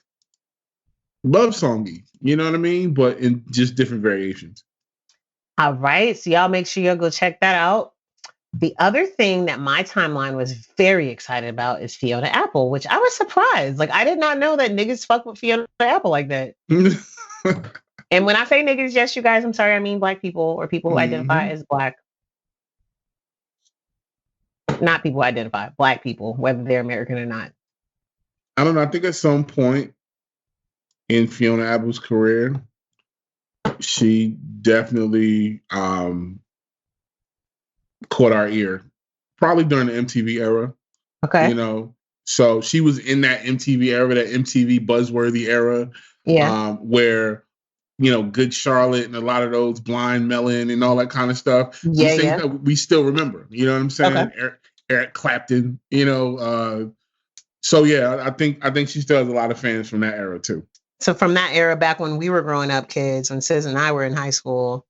love songy, you know what I mean? But in just different variations. All right. So y'all make sure y'all go check that out. The other thing that my timeline was very excited about is Fiona Apple, which I was surprised. Like, I did not know that niggas fuck with Fiona Apple like that. And when I say niggas, yes, you guys, I'm sorry, I mean Black people or people who identify as Black. Not people who identify, Black people, whether they're American or not. I don't know. I think at some point in Fiona Apple's career, She definitely caught our ear, probably during the MTV era. Okay. You know, so she was in that MTV era, that MTV buzzworthy era, where, you know, Good Charlotte and a lot of those Blind Melon and all that kind of stuff. Yeah, things that we still remember. You know what I'm saying? Okay. Eric Clapton. You know, so yeah, I think she still has a lot of fans from that era too. So from that era, back when we were growing up, kids, when Sis and I were in high school,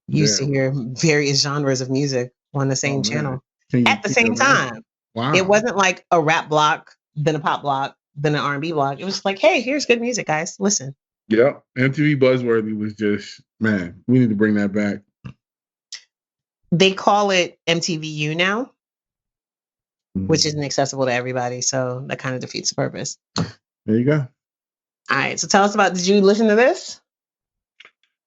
used to hear various genres of music on the same channel at the same time. Wow. It wasn't like a rap block, then a pop block, then an R&B block. It was like, hey, here's good music, guys. Listen. Yeah. MTV Buzzworthy was just, man, we need to bring that back. They call it MTVU now, which isn't accessible to everybody. So that kind of defeats the purpose. There you go. All right. So tell us about, did you listen to this?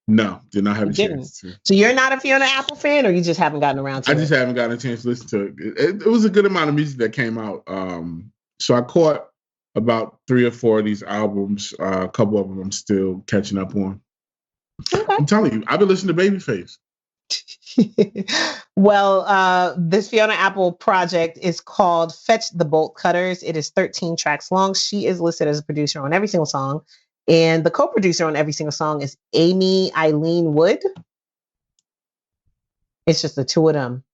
No, did not have a chance to. So you're not a Fiona Apple fan, or you just haven't gotten around to it? I just haven't gotten a chance to listen to it. It was a good amount of music that came out. So I caught about 3 or 4 of these albums. A couple of them I'm still catching up on. Okay. I'm telling you, I've been listening to Babyface. Well, this Fiona Apple project is called Fetch the Bolt Cutters. It is 13 tracks long. She is listed as a producer on every single song. And the co-producer on every single song is Amy Eileen Wood. It's just the two of them.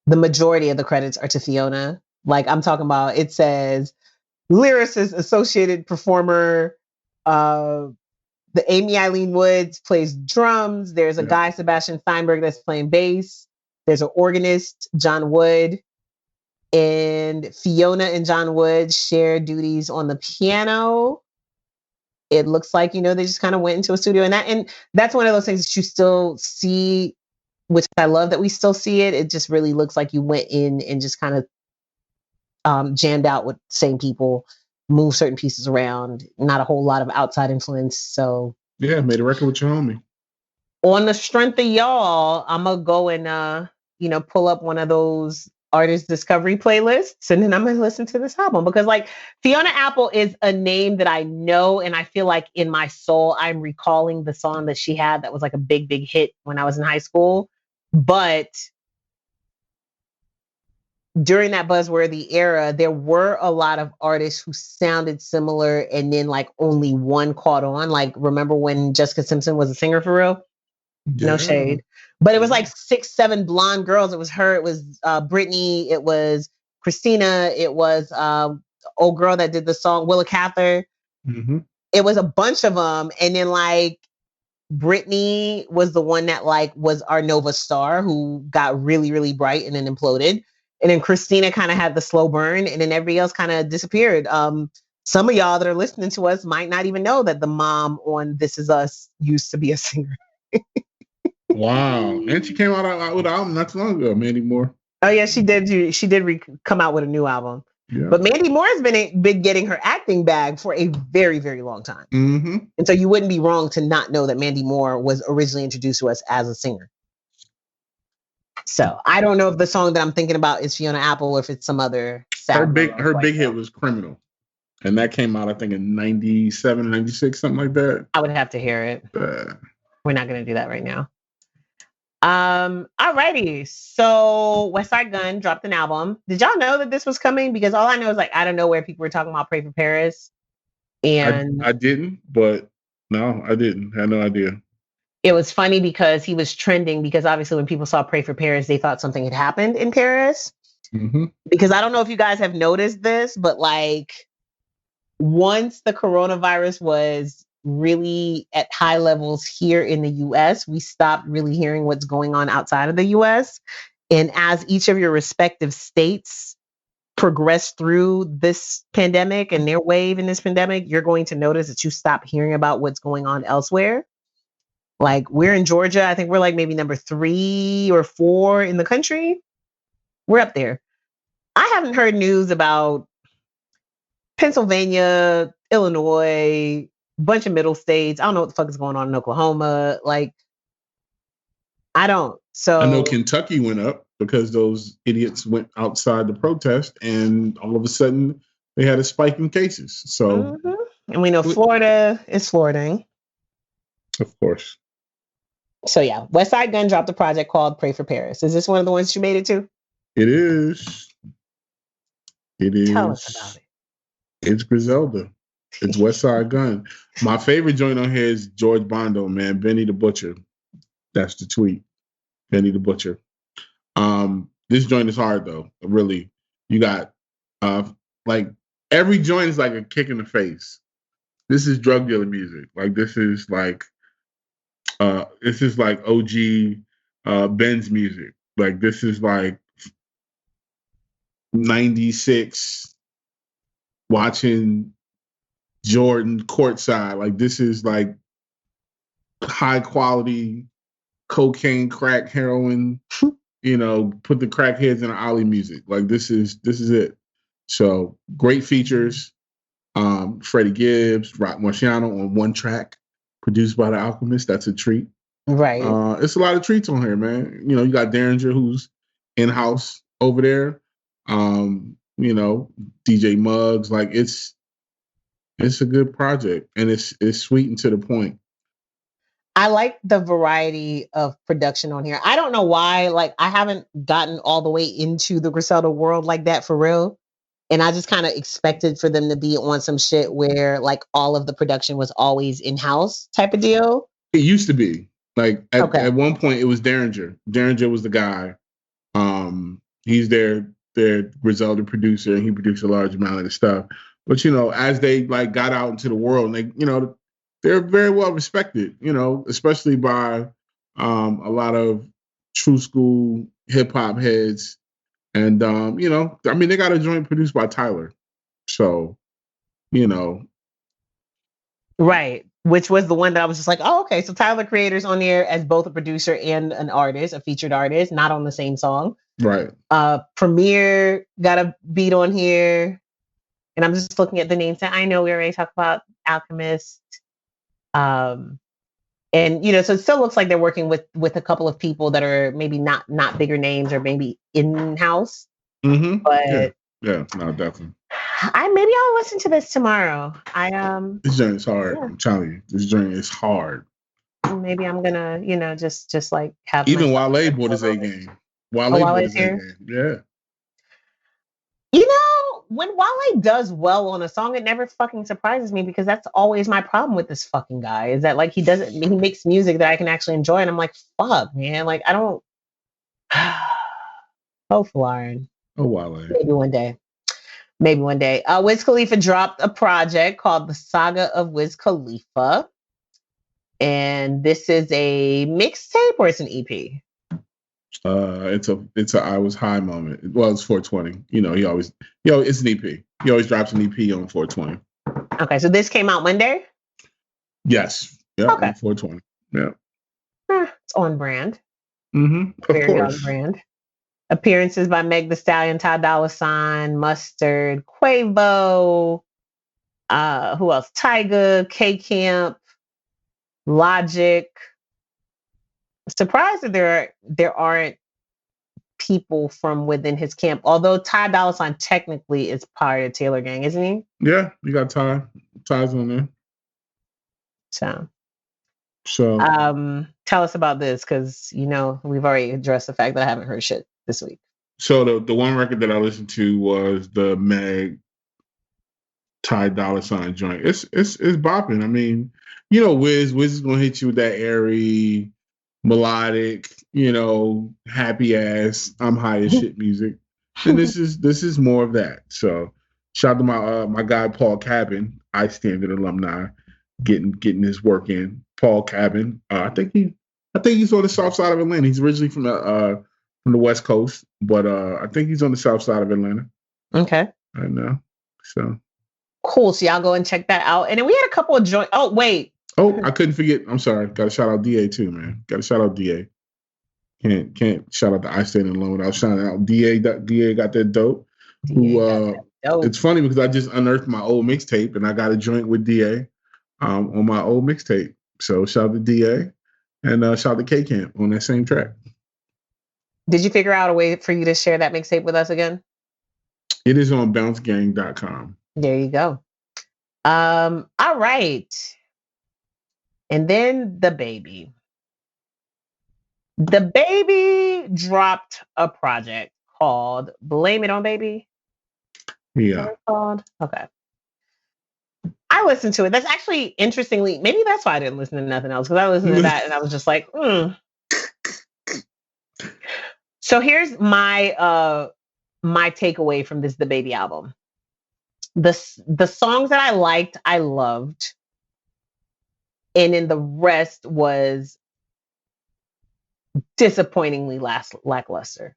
The majority of the credits are to Fiona. Like I'm talking about, it says lyricist, associated performer. The Amy Eileen Woods plays drums. There's a guy, Sebastian Steinberg, that's playing bass. There's an organist, John Wood. And Fiona and John Wood share duties on the piano. It looks like, you know, they just kind of went into a studio, and that's one of those things that you still see, which I love that we still see it. It just really looks like you went in and just kind of jammed out with the same people, move certain pieces around, not a whole lot of outside influence. So yeah, made a record with your homie. On the strength of y'all, I'm gonna go and pull up one of those artist discovery playlists, and then I'm gonna listen to this album, because like Fiona Apple is a name that I know, and I feel like in my soul I'm recalling the song that she had that was like a big hit when I was in high school. But during that buzzworthy era, there were a lot of artists who sounded similar, and then like only one caught on. Like, remember when Jessica Simpson was a singer for real? Yeah. No shade. But it was like 6, 7 blonde girls. It was her. It was Brittany. It was Christina. It was old girl that did the song, Willa Cather. Mm-hmm. It was a bunch of them. And then like Brittany was the one that like was our Nova star, who got really, really bright and then imploded. And then Christina kind of had the slow burn, and then everybody else kind of disappeared. Some of y'all that are listening to us might not even know that the mom on This Is Us used to be a singer. Wow. And she came out with an album not too long ago, Mandy Moore. Oh yeah, she did. She did come out with a new album. Yeah. But Mandy Moore has been getting her acting bag for a very, very long time. Mm-hmm. And so you wouldn't be wrong to not know that Mandy Moore was originally introduced to us as a singer. So I don't know if the song that I'm thinking about is Fiona Apple or if it's some other. Her big hit was Criminal. And that came out, I think, in 97, 96, something like that. I would have to hear it. We're not going to do that right now. Alrighty. So Westside Gunn dropped an album. Did y'all know that this was coming? Because all I know is like, I don't know where people were talking about Pray for Paris. And I didn't, but no, I didn't. I had no idea. It was funny because he was trending, because obviously when people saw Pray for Paris, they thought something had happened in Paris. Mm-hmm. Because I don't know if you guys have noticed this, but like once the coronavirus was really at high levels here in the US, we stopped really hearing what's going on outside of the US. And as each of your respective states progress through this pandemic and their wave in this pandemic, you're going to notice that you stop hearing about what's going on elsewhere. Like we're in Georgia. I think we're like maybe number 3 or 4 in the country. We're up there. I haven't heard news about Pennsylvania, Illinois, bunch of middle states. I don't know what the fuck is going on in Oklahoma. Like, I don't. So I know Kentucky went up because those idiots went outside to protest, and all of a sudden they had a spike in cases. So, and we know Florida is Floriding. Of course. So yeah, Westside Gunn dropped a project called Pray for Paris. Is this one of the ones you made it to? It is. It Tell us about is. It's Griselda. It's Westside Gunn. My favorite joint on here is George Bondo, man. Benny the Butcher. That's the tweet. Benny the Butcher. This joint is hard though. Really. You got like every joint is like a kick in the face. This is drug dealer music. Like this is like OG Ben's music. Like this is like 96 watching Jordan courtside. Like this is like high quality cocaine, crack, heroin, put the crackheads in the alley music. Like this is it. So great features. Freddie Gibbs, Rock Marciano on one track, produced by The Alchemist. That's a treat. Right. It's a lot of treats on here, man. You got Desiigner, who's in-house over there. DJ Muggs. Like it's a good project, and it's sweet and to the point. I like the variety of production on here. I don't know why, like I haven't gotten all the way into the Griselda world like that for real. And I just kind of expected for them to be on some shit where like all of the production was always in-house type of deal. It used to be. Like at one point it was Desiigner. Desiigner was the guy. He's their Griselda producer, and he produced a large amount of the stuff. But as they like got out into the world, and they they're very well respected, especially by a lot of true school hip hop heads. And they got a joint produced by Tyler. So, Right. Which was the one that I was just like, oh, okay. So Tyler Creator's on there as both a producer and an artist, a featured artist, not on the same song. Right. Premier got a beat on here. And I'm just looking at the names that I know we already talked about Alchemist. And so it still looks like they're working with a couple of people that are maybe not bigger names or maybe in-house. Mm-hmm. But yeah, no, definitely. Maybe I'll listen to this tomorrow. This journey is hard. Yeah. I'm telling you, this journey is hard. Maybe I'm gonna, just like have even Wale bought his A game. Wale bought his A game. Yeah. When Wale does well on a song, it never fucking surprises me because that's always my problem with this fucking guy is that like he makes music that I can actually enjoy. And I'm like, fuck, man. Like, I don't. Oh, Lauren. Oh, Wale. Maybe one day. Wiz Khalifa dropped a project called The Saga of Wiz Khalifa. And this is a mixtape or it's an EP? It's a I was high moment. Well, it's 420. It's an EP. He always drops an EP on 420. Okay, so this came out Monday? Yes. Yeah. Okay. 420. Yeah. It's on brand. Mm-hmm. Of course. On brand. Appearances by Meg Thee Stallion, Ty Dolla $ign, Mustard, Quavo. Who else? Tyga, K Camp, Logic. Surprised that there aren't people from within his camp. Although Ty Dolla $ign technically is part of Taylor Gang, isn't he? Yeah, you got Ty. Ty's on there. So tell us about this because we've already addressed the fact that I haven't heard shit this week. So the one record that I listened to was the Meg Ty Dolla $ign joint. It's bopping. I mean, Wiz is gonna hit you with that airy, melodic, happy ass, I'm high as shit music. And this is more of that. So shout out to my guy Paul Cabin, I Standard alumni, getting his work in. Paul Cabin. I think he's on the south side of Atlanta. He's originally from the West Coast, but I think he's on the south side of Atlanta. Okay. I know. So cool. So y'all go and check that out. And then we had a couple of joint. Oh, wait. Oh, I couldn't forget. I'm sorry. Got to shout out DA too, man. Got to shout out DA. Can't shout out the I Stand Alone without shouting out DA. DA got that dope. It's funny because I just unearthed my old mixtape and I got a joint with DA on my old mixtape. So shout out to DA and shout out to K Camp on that same track. Did you figure out a way for you to share that mixtape with us again? It is on bouncegang.com. There you go. All right. And then the baby. The Baby dropped a project called Blame It on Baby. Yeah. What it's called? Okay. I listened to it. That's actually, interestingly, maybe that's why I didn't listen to nothing else, because I listened to that and I was just like, So here's my my takeaway from this The Baby album. The songs that I liked, I loved. And then the rest was disappointingly lackluster.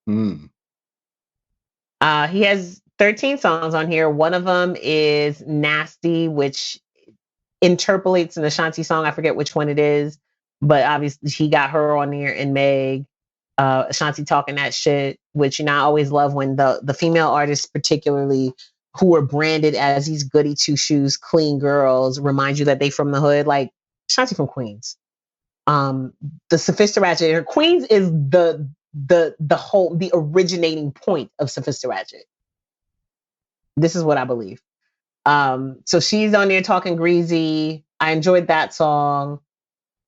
Mm. He has 13 songs on here. One of them is Nasty, which interpolates an Ashanti song. I forget which one it is, but obviously he got her on there and Meg. Ashanti talking that shit, which, you know, I always love when the female artists, particularly who are branded as these goody two shoes, clean girls, remind you that they from the hood. Like Ashanti from Queens. The Sophisticated Queens is the originating point of Sophisticated. This is what I believe. So she's on there talking greasy. I enjoyed that song.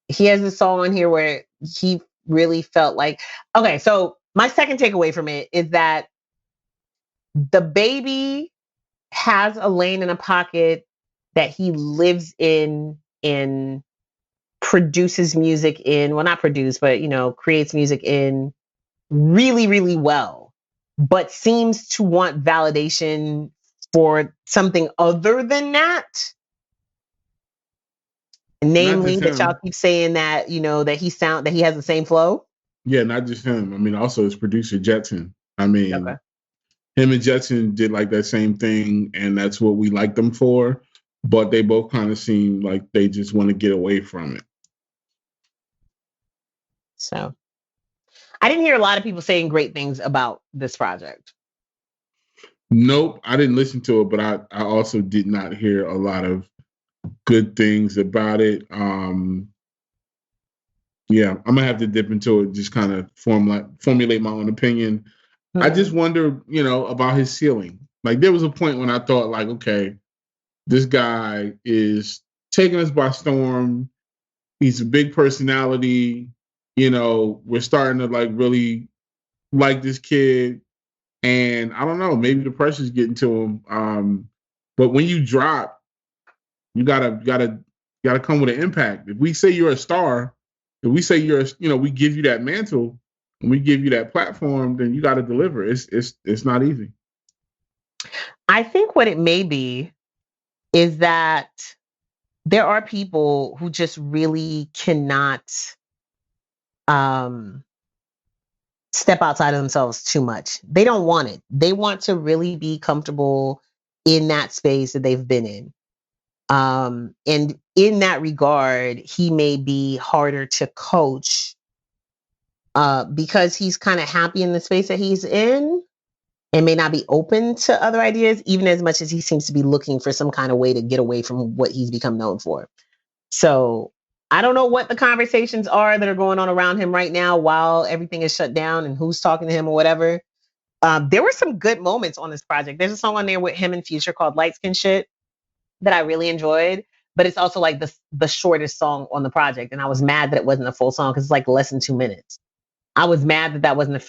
He has a song on here where he really felt like, okay, so my second takeaway from it is that The Baby has a lane in a pocket that he lives in and produces music in, well, not produce, but, you know, creates music in really, really well, but seems to want validation for something other than that. Namely, that y'all keep saying that, you know, that he has the same flow. Yeah, not just him. I mean, also his producer Jetson. I mean, okay. Him and Jetson did like that same thing, and that's what we like them for. But they both kind of seem like they just want to get away from it. So, I didn't hear a lot of people saying great things about this project. Nope, I didn't listen to it, but I also did not hear a lot of good things about it. Yeah, I'm gonna have to dip into it, just kind of formulate my own opinion. Mm-hmm. I just wonder, you know, about his ceiling. Like, there was a point when I thought, like, okay, this guy is taking us by storm. He's a big personality. You know, we're starting to like really like this kid. And I don't know, maybe the pressure's getting to him. But when you drop, you gotta come with an impact. If we say you're a star, if we say we give you that mantle and we give you that platform, then you got to deliver. It's not easy. I think what it may be is that there are people who just really cannot step outside of themselves too much. They don't want it. They want to really be comfortable in that space that they've been in. And in that regard, he may be harder to coach because he's kind of happy in the space that he's in and may not be open to other ideas, even as much as he seems to be looking for some kind of way to get away from what he's become known for. So I don't know what the conversations are that are going on around him right now while everything is shut down and who's talking to him or whatever. There were some good moments on this project. There's a song on there with him and Future called Light Skin Shit that I really enjoyed, but it's also like the shortest song on the project. And I was mad that it wasn't a full song because it's like less than 2 minutes. I was mad that wasn't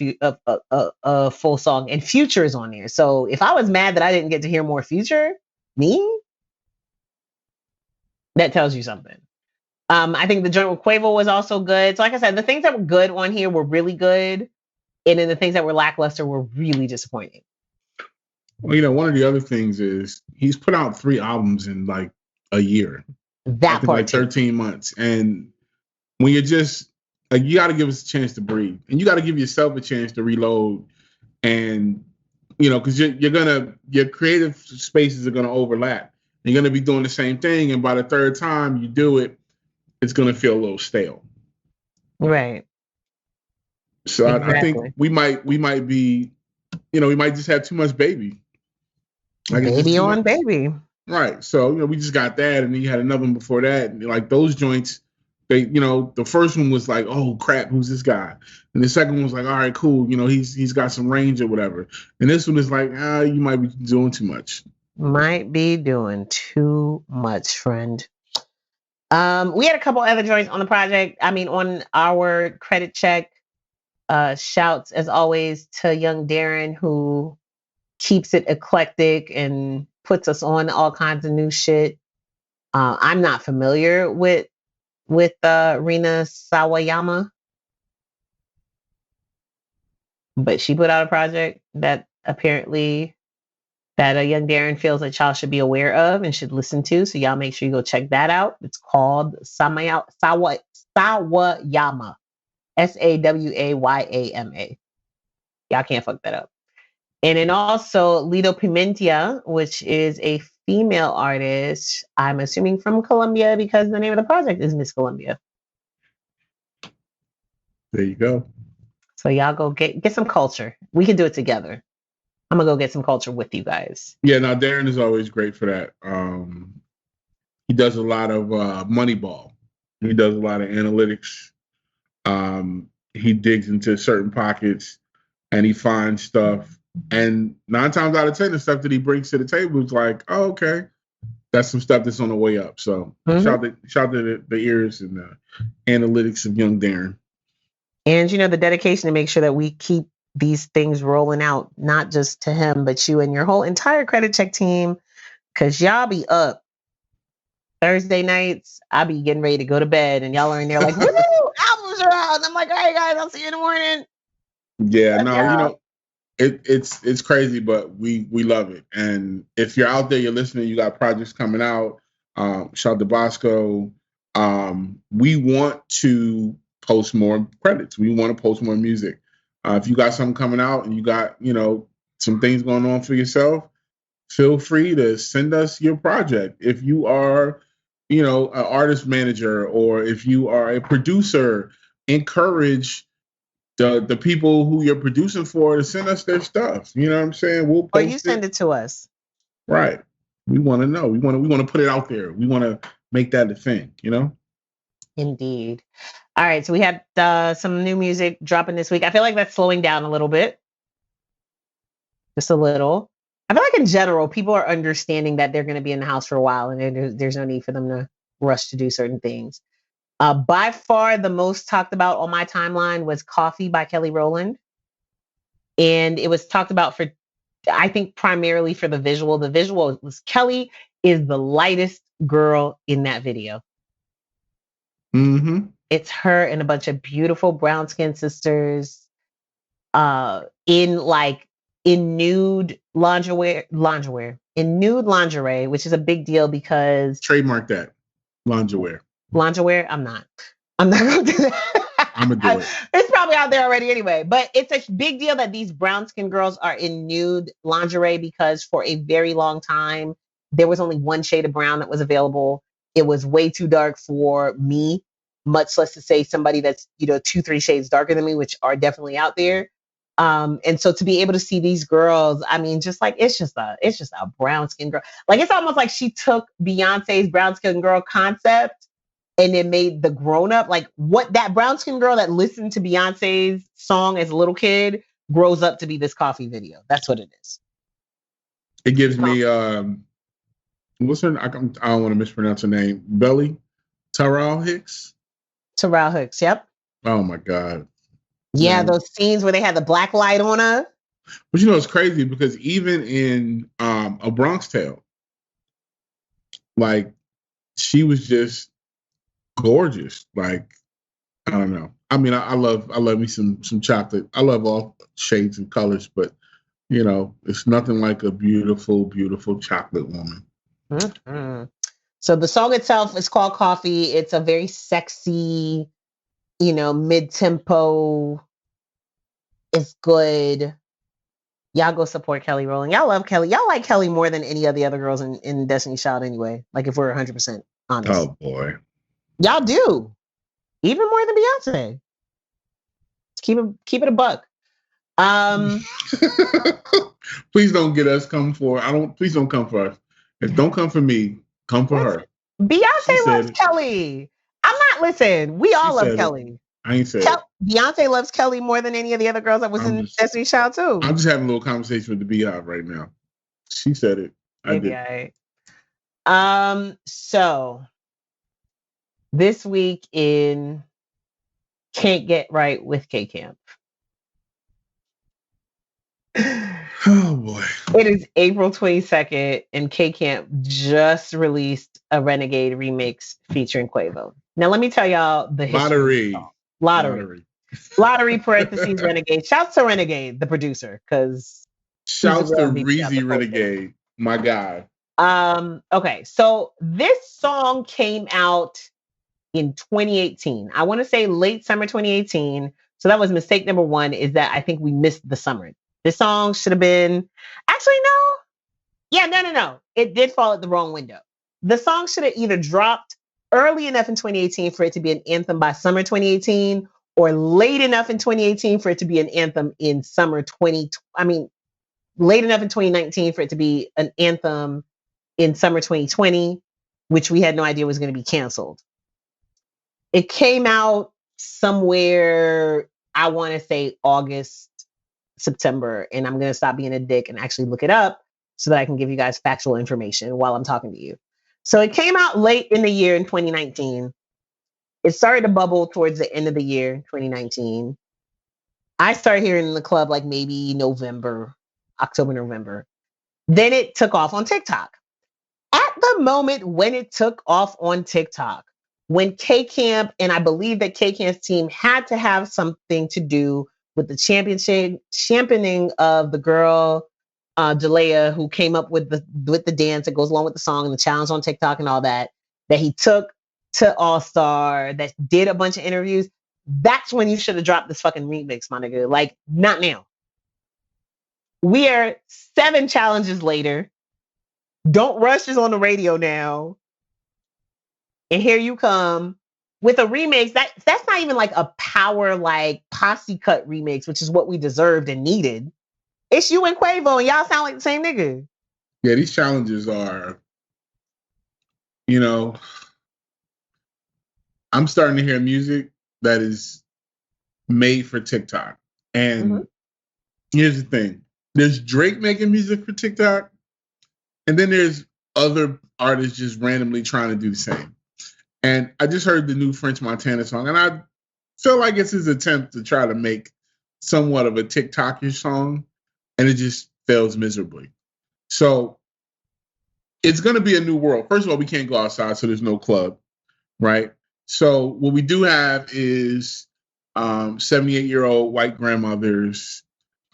a full song, and Future is on there. So if I was mad that I didn't get to hear more Future, that tells you something. I think the joint with Quavo was also good. So like I said, the things that were good on here were really good. And then the things that were lackluster were really disappointing. Well, you know, one of the other things is he's put out 3 albums in like a year. That part like 13 months. And when you're just like, you got to give us a chance to breathe, and you got to give yourself a chance to reload. And, you know, because your creative spaces are going to overlap. You're going to be doing the same thing. And by the third time you do it, it's going to feel a little stale. Right. So exactly. I think we might be, you know, we might just have too much baby. Like baby on baby. Right. So, you know, we just got that, and then you had another one before that. And like those joints, they, you know, the first one was like, oh crap, who's this guy? And the second one was like, all right, cool, you know, he's got some range or whatever. And this one is like, you might be doing too much. Might be doing too much, friend. We had a couple other joints on the project. I mean, on our credit check. Shouts as always to young Darren, who keeps it eclectic and puts us on all kinds of new shit. I'm not familiar with Rina Sawayama, but she put out a project that apparently that a young Darren feels that y'all should be aware of and should listen to. So y'all make sure you go check that out. It's called Sawayama. Sawayama. Y'all can't fuck that up. And then also Lido Pimentia, which is a female artist, I'm assuming from Colombia because the name of the project is Miss Colombia. There you go. So y'all go get some culture. We can do it together. I'm gonna go get some culture with you guys. Yeah, now Darren is always great for that. He does a lot of Moneyball. He does a lot of analytics. He digs into certain pockets and he finds stuff. And 9 times out of 10, the stuff that he brings to the table is like, oh, okay, that's some stuff that's on the way up. So shout to the ears and the analytics of young Darren. And, you know, the dedication to make sure that we keep these things rolling out, not just to him, but you and your whole entire credit check team, because y'all be up Thursday nights. I be getting ready to go to bed and y'all are in there like, woo, albums are out. And I'm like, all right, guys, I'll see you in the morning. Yeah, no, you know, it's crazy, but we love it. And if you're out there, you're listening, you got projects coming out. Shout out to Bosco. We want to post more credits. We want to post more music. If you got something coming out and you got, you know, some things going on for yourself, feel free to send us your project. If you are, you know, an artist manager or if you are a producer, encourage the people who you're producing for to send us their stuff. You know what I'm saying? We'll post or you send it to us. Right. We want to know. We want to put it out there. We want to make that a thing, you know? Indeed. All right. So we had some new music dropping this week. I feel like that's slowing down a little bit. Just a little. I feel like in general, people are understanding that they're going to be in the house for a while and there's no need for them to rush to do certain things. By far, the most talked about on my timeline was Coffee by Kelly Rowland. And it was talked about for, I think, primarily for the visual. The visual was Kelly is the lightest girl in that video. Mm-hmm. It's her and a bunch of beautiful brown skinned sisters in nude lingerie, which is a big deal because trademark that lingerie. I'm not gonna do that. I'm gonna do it. It's probably out there already anyway, but it's a big deal that these brown skinned girls are in nude lingerie because for a very long time there was only one shade of brown that was available. It was way too dark for me, much less to say somebody that's, you know, 2-3 shades darker than me, which are definitely out there. And so to be able to see these girls, I mean, just like it's just a brown skin girl. Like it's almost like she took Beyonce's brown skin girl concept and then made the grown up, like what that brown skin girl that listened to Beyonce's song as a little kid grows up to be this Coffee video. That's what it is. It gives me what's her? I don't want to mispronounce her name. Belly Tyrell Hicks. Yep. Oh my God. Yeah, those scenes where they had the black light on her. But you know, it's crazy because even in A Bronx Tale, like she was just gorgeous. Like, I don't know. I mean, I love me some chocolate. I love all shades and colors, but you know, it's nothing like a beautiful, beautiful chocolate woman. Mm-hmm. So the song itself is called Coffee. It's a very sexy, you know, mid-tempo. It's good. Y'all go support Kelly Rowland. Y'all love Kelly. Y'all like Kelly more than any of the other girls in Destiny's Child anyway. Like if we're 100% honest. Oh boy. Y'all do. Even more than Beyonce. Keep it a buck. Please don't get us come for. Please don't come for us. Don't come for me. Come for her. Beyonce loves Kelly. Listen, we all love Kelly. I ain't saying Beyonce loves Kelly more than any of the other girls that was in Destiny's Child too. I'm just having a little conversation with the Beehive right now. She said it. I did. So this week in Can't Get Right with K Camp. Oh boy. It is April 22nd, and K Camp just released a Renegade remix featuring Quavo. Now, let me tell y'all the history. Lottery parentheses Renegade. Shouts to Renegade, the producer, because shouts to Reezy Renegade, my guy. Okay, so this song came out in 2018. I want to say late summer 2018. So that was mistake number one, is that I think we missed the summer. This song should have been, actually, no. Yeah, no. It did fall at the wrong window. The song should have either dropped early enough in 2018 for it to be an anthem by summer 2018, or late enough in 2018 for it to be an anthem in summer 20. I mean, late enough in 2019 for it to be an anthem in summer 2020, which we had no idea was going to be canceled. It came out somewhere, I want to say August, September, and I'm going to stop being a dick and actually look it up so that I can give you guys factual information while I'm talking to you. So it came out late in the year in 2019. It started to bubble towards the end of the year, 2019. I started hearing in the club like maybe October, November. Then it took off on TikTok. At the moment when it took off on TikTok, when K Camp, and I believe that K Camp's team had to have something to do with the championing of the girl, Jalea, who came up with the dance that goes along with the song and the challenge on TikTok and all that he took to All Star, that did a bunch of interviews. That's when you should have dropped this fucking remix, my nigga. Like, not now. We are 7 challenges later. Don't Rush is on the radio now. And here you come with a remix. That's not even like a power, like posse cut remix, which is what we deserved and needed. It's you and Quavo, and y'all sound like the same nigga. Yeah, these challenges are, I'm starting to hear music that is made for TikTok. And here's the thing. There's Drake making music for TikTok, and then there's other artists just randomly trying to do the same. And I just heard the new French Montana song, and I feel like it's his attempt to try to make somewhat of a TikTokish song, and it just fails miserably. So it's going to be a new world. First of all, we can't go outside, so there's no club, right? So what we do have is 78-year-old white grandmothers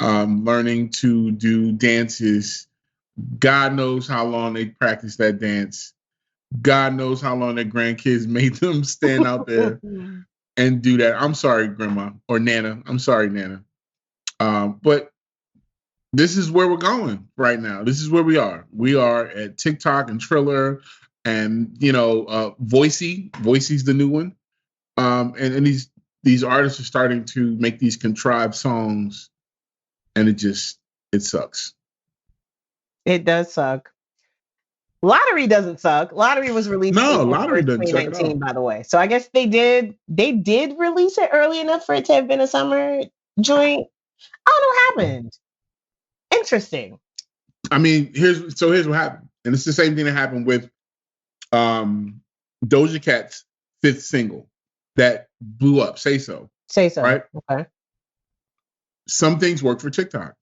learning to do dances. God knows how long they practiced that dance. God knows how long their grandkids made them stand out there and do that. I'm sorry, Grandma, or Nana. I'm sorry, Nana. But this is where we're going right now. This is where we are. We are at TikTok and Triller and, Voicey. Voicey's the new one. And these artists are starting to make these contrived songs, and it sucks. It does suck. Lottery doesn't suck. Lottery was released in Lottery doesn't 2019, by the way. So I guess they did release it early enough for it to have been a summer joint. I don't know what happened. Interesting. I mean, here's what happened. And it's the same thing that happened with Doja Cat's 5th single that blew up, Say So. Say So. Right? Okay. Some things work for TikTok.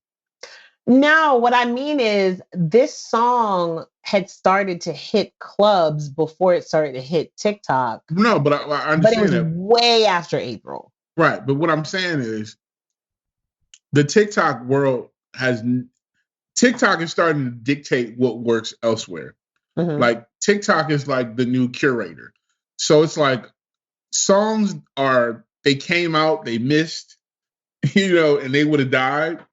No, what I mean is this song had started to hit clubs before it started to hit TikTok. No, but I understand. But it was way after April. Right. But what I'm saying is the TikTok world TikTok is starting to dictate what works elsewhere. Mm-hmm. Like TikTok is like the new curator. So it's like songs they came out, they missed, and they would have died.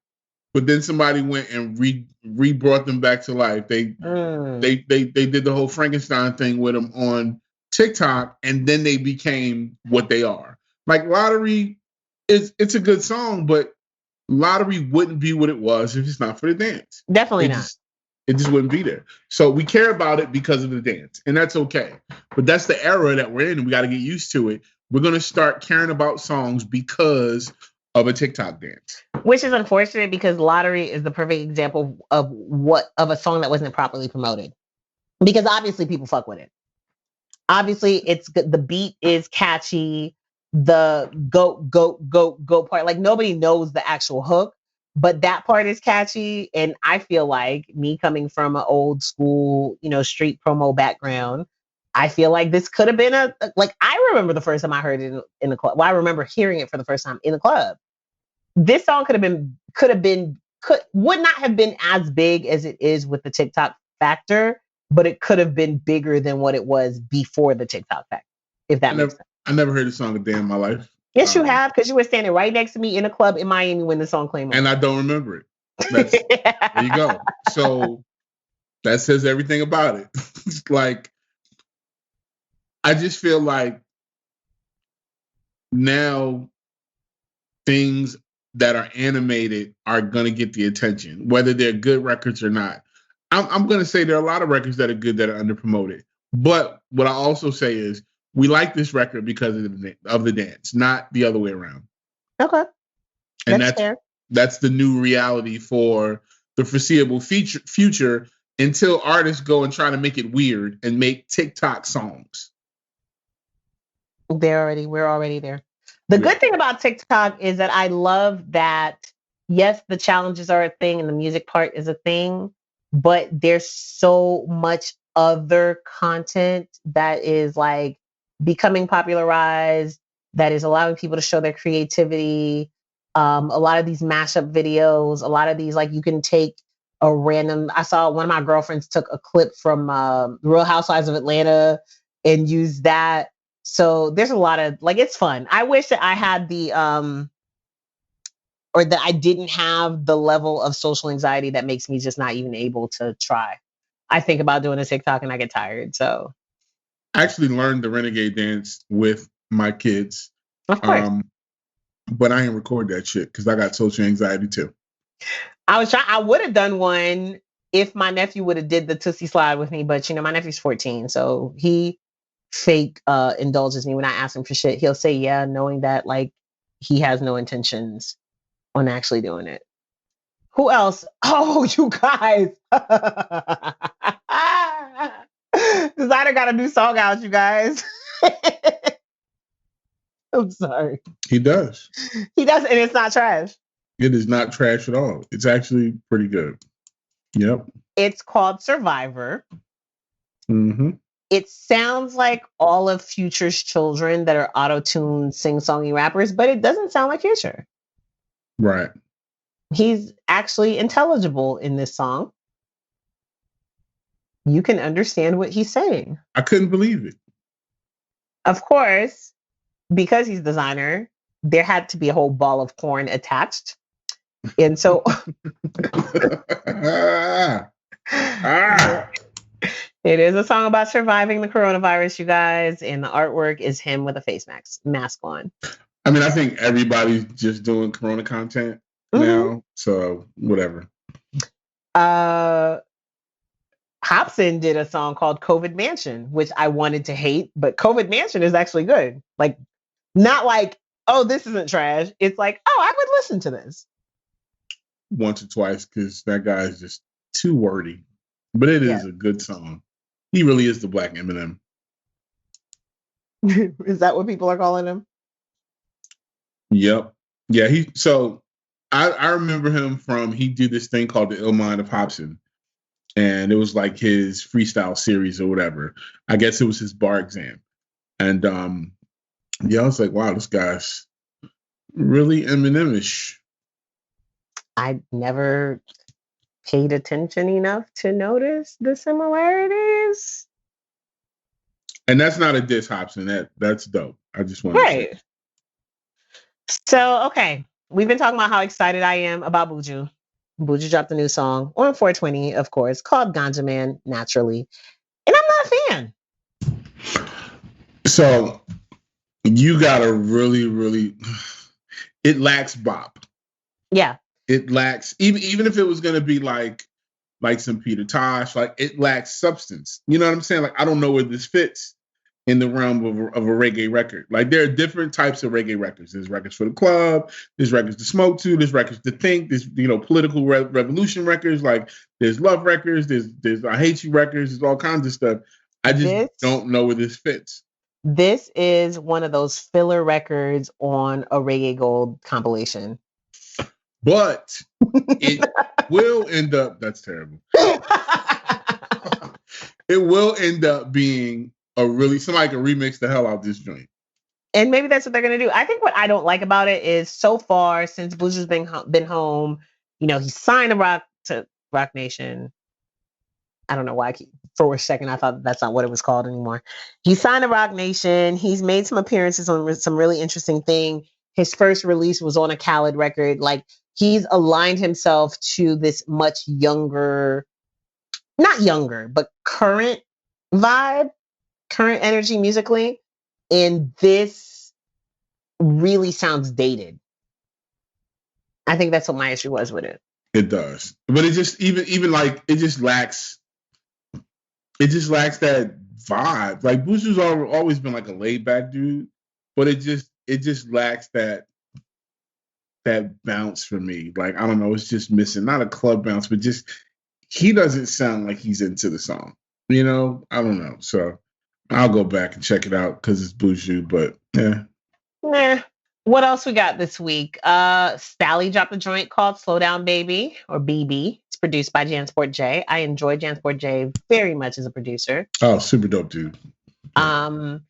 But then somebody went and re-brought them back to life. They did the whole Frankenstein thing with them on TikTok, and then they became what they are. Like Lottery, it's a good song, but Lottery wouldn't be what it was if it's not for the dance. Definitely not. It just wouldn't be there. So we care about it because of the dance, and that's okay. But that's the era that we're in, and we got to get used to it. We're going to start caring about songs because of a TikTok dance. Which is unfortunate because Lottery is the perfect example of a song that wasn't properly promoted. Because obviously people fuck with it. Obviously, it's good. The beat is catchy. The go part, like nobody knows the actual hook, but that part is catchy. And I feel like me coming from an old school, street promo background, I feel like this could have been like I remember the first time I heard it in the club. Well, I remember hearing it for the first time in the club. This song would not have been as big as it is with the TikTok factor, but it could have been bigger than what it was before the TikTok factor, if that makes sense. I never heard a song a day in my life. Yes, you have, because you were standing right next to me in a club in Miami when the song came on. And I don't remember it. There you go. So that says everything about it. Like, I just feel like now things that are animated are going to get the attention, whether they're good records or not. I'm going to say there are a lot of records that are good that are underpromoted. But what I also say is we like this record because of the dance, not the other way around. Okay. And that's the new reality for the foreseeable future until artists go and try to make it weird and make TikTok songs. We're already there. The good thing about TikTok is that I love that, yes, the challenges are a thing and the music part is a thing, but there's so much other content that is like becoming popularized, that is allowing people to show their creativity. A lot of these mashup videos, a lot of these, like you can take I saw one of my girlfriends took a clip from Real Housewives of Atlanta and used that. So there's a lot of, like, it's fun. I wish that I had or that I didn't have the level of social anxiety that makes me just not even able to try. I think about doing a TikTok and I get tired. So I actually learned the Renegade dance with my kids. Of course. But I ain't record that shit because I got social anxiety too. I would have done one if my nephew would have did the Tootsie Slide with me, but my nephew's 14, so he fake indulges me when I ask him for shit. He'll say yeah, knowing that like he has no intentions on actually doing it. Who else? Oh, you guys. Desiigner got a new song out, you guys. I'm sorry. He does. He does, and it's not trash. It is not trash at all. It's actually pretty good. Yep. It's called Survivor. Mm-hmm. It sounds like all of Future's children that are auto-tuned sing-songy rappers, but it doesn't sound like Future. Right. He's actually intelligible in this song. You can understand what he's saying. I couldn't believe it. Of course, because he's Desiigner, there had to be a whole ball of porn attached. And so it is a song about surviving the coronavirus, you guys, and the artwork is him with a face mask on. I mean, I think everybody's just doing corona content now, so whatever. Hopsin did a song called COVID Mansion, which I wanted to hate, but COVID Mansion is actually good. Like, not like, oh, this isn't trash. It's like, oh, I would listen to this. Once or twice, because that guy is just too wordy. But it is a good song. He really is the Black Eminem. Is that what people are calling him? Yep. Yeah, I remember him from, he did this thing called The Ill Mind of Hopsin. And it was like his freestyle series or whatever. I guess it was his bar exam. And I was like, wow, this guy's really Eminem-ish. I never paid attention enough to notice the similarities. And that's not a diss, Hopsin. That's dope. I just want to say. So, okay. We've been talking about how excited I am about Buju. Buju dropped a new song on 420, of course, called Ganja Man, naturally. And I'm not a fan. So, you gotta really, it lacks bop. Yeah. It lacks, even if it was gonna be like some Peter Tosh, like it lacks substance. You know what I'm saying? Like, I don't know where this fits in the realm of a reggae record. Like, there are different types of reggae records. There's records for the club, there's records to smoke to, there's records to think, there's, political revolution records, like there's love records, there's I Hate You records, there's all kinds of stuff. I just don't know where this fits. This is one of those filler records on a Reggae Gold compilation. But it will end up, that's terrible. It will end up being somebody can remix the hell out of this joint. And maybe that's what they're going to do. I think what I don't like about it is so far since Buju's been home, he signed to Rock Nation. I don't know why for a second I thought that's not what it was called anymore. He signed to Rock Nation. He's made some appearances on some really interesting thing. His first release was on a Khaled record. Like, he's aligned himself to this much younger, not younger, but current vibe, current energy musically. And this really sounds dated. I think that's what my issue was with it. It does. But it just even like it just lacks that vibe. Like, Buju's always been like a laid back dude, but it just lacks that bounce for me. Like, I don't know, it's just missing. Not a club bounce, but just he doesn't sound like he's into the song. I don't know. So I'll go back and check it out because it's Buju, but yeah. Nah. What else we got this week? Stalley dropped a joint called Slow Down Baby, or BB. It's produced by Jansport J. I enjoy Jansport J very much as a producer. Oh, super dope dude. And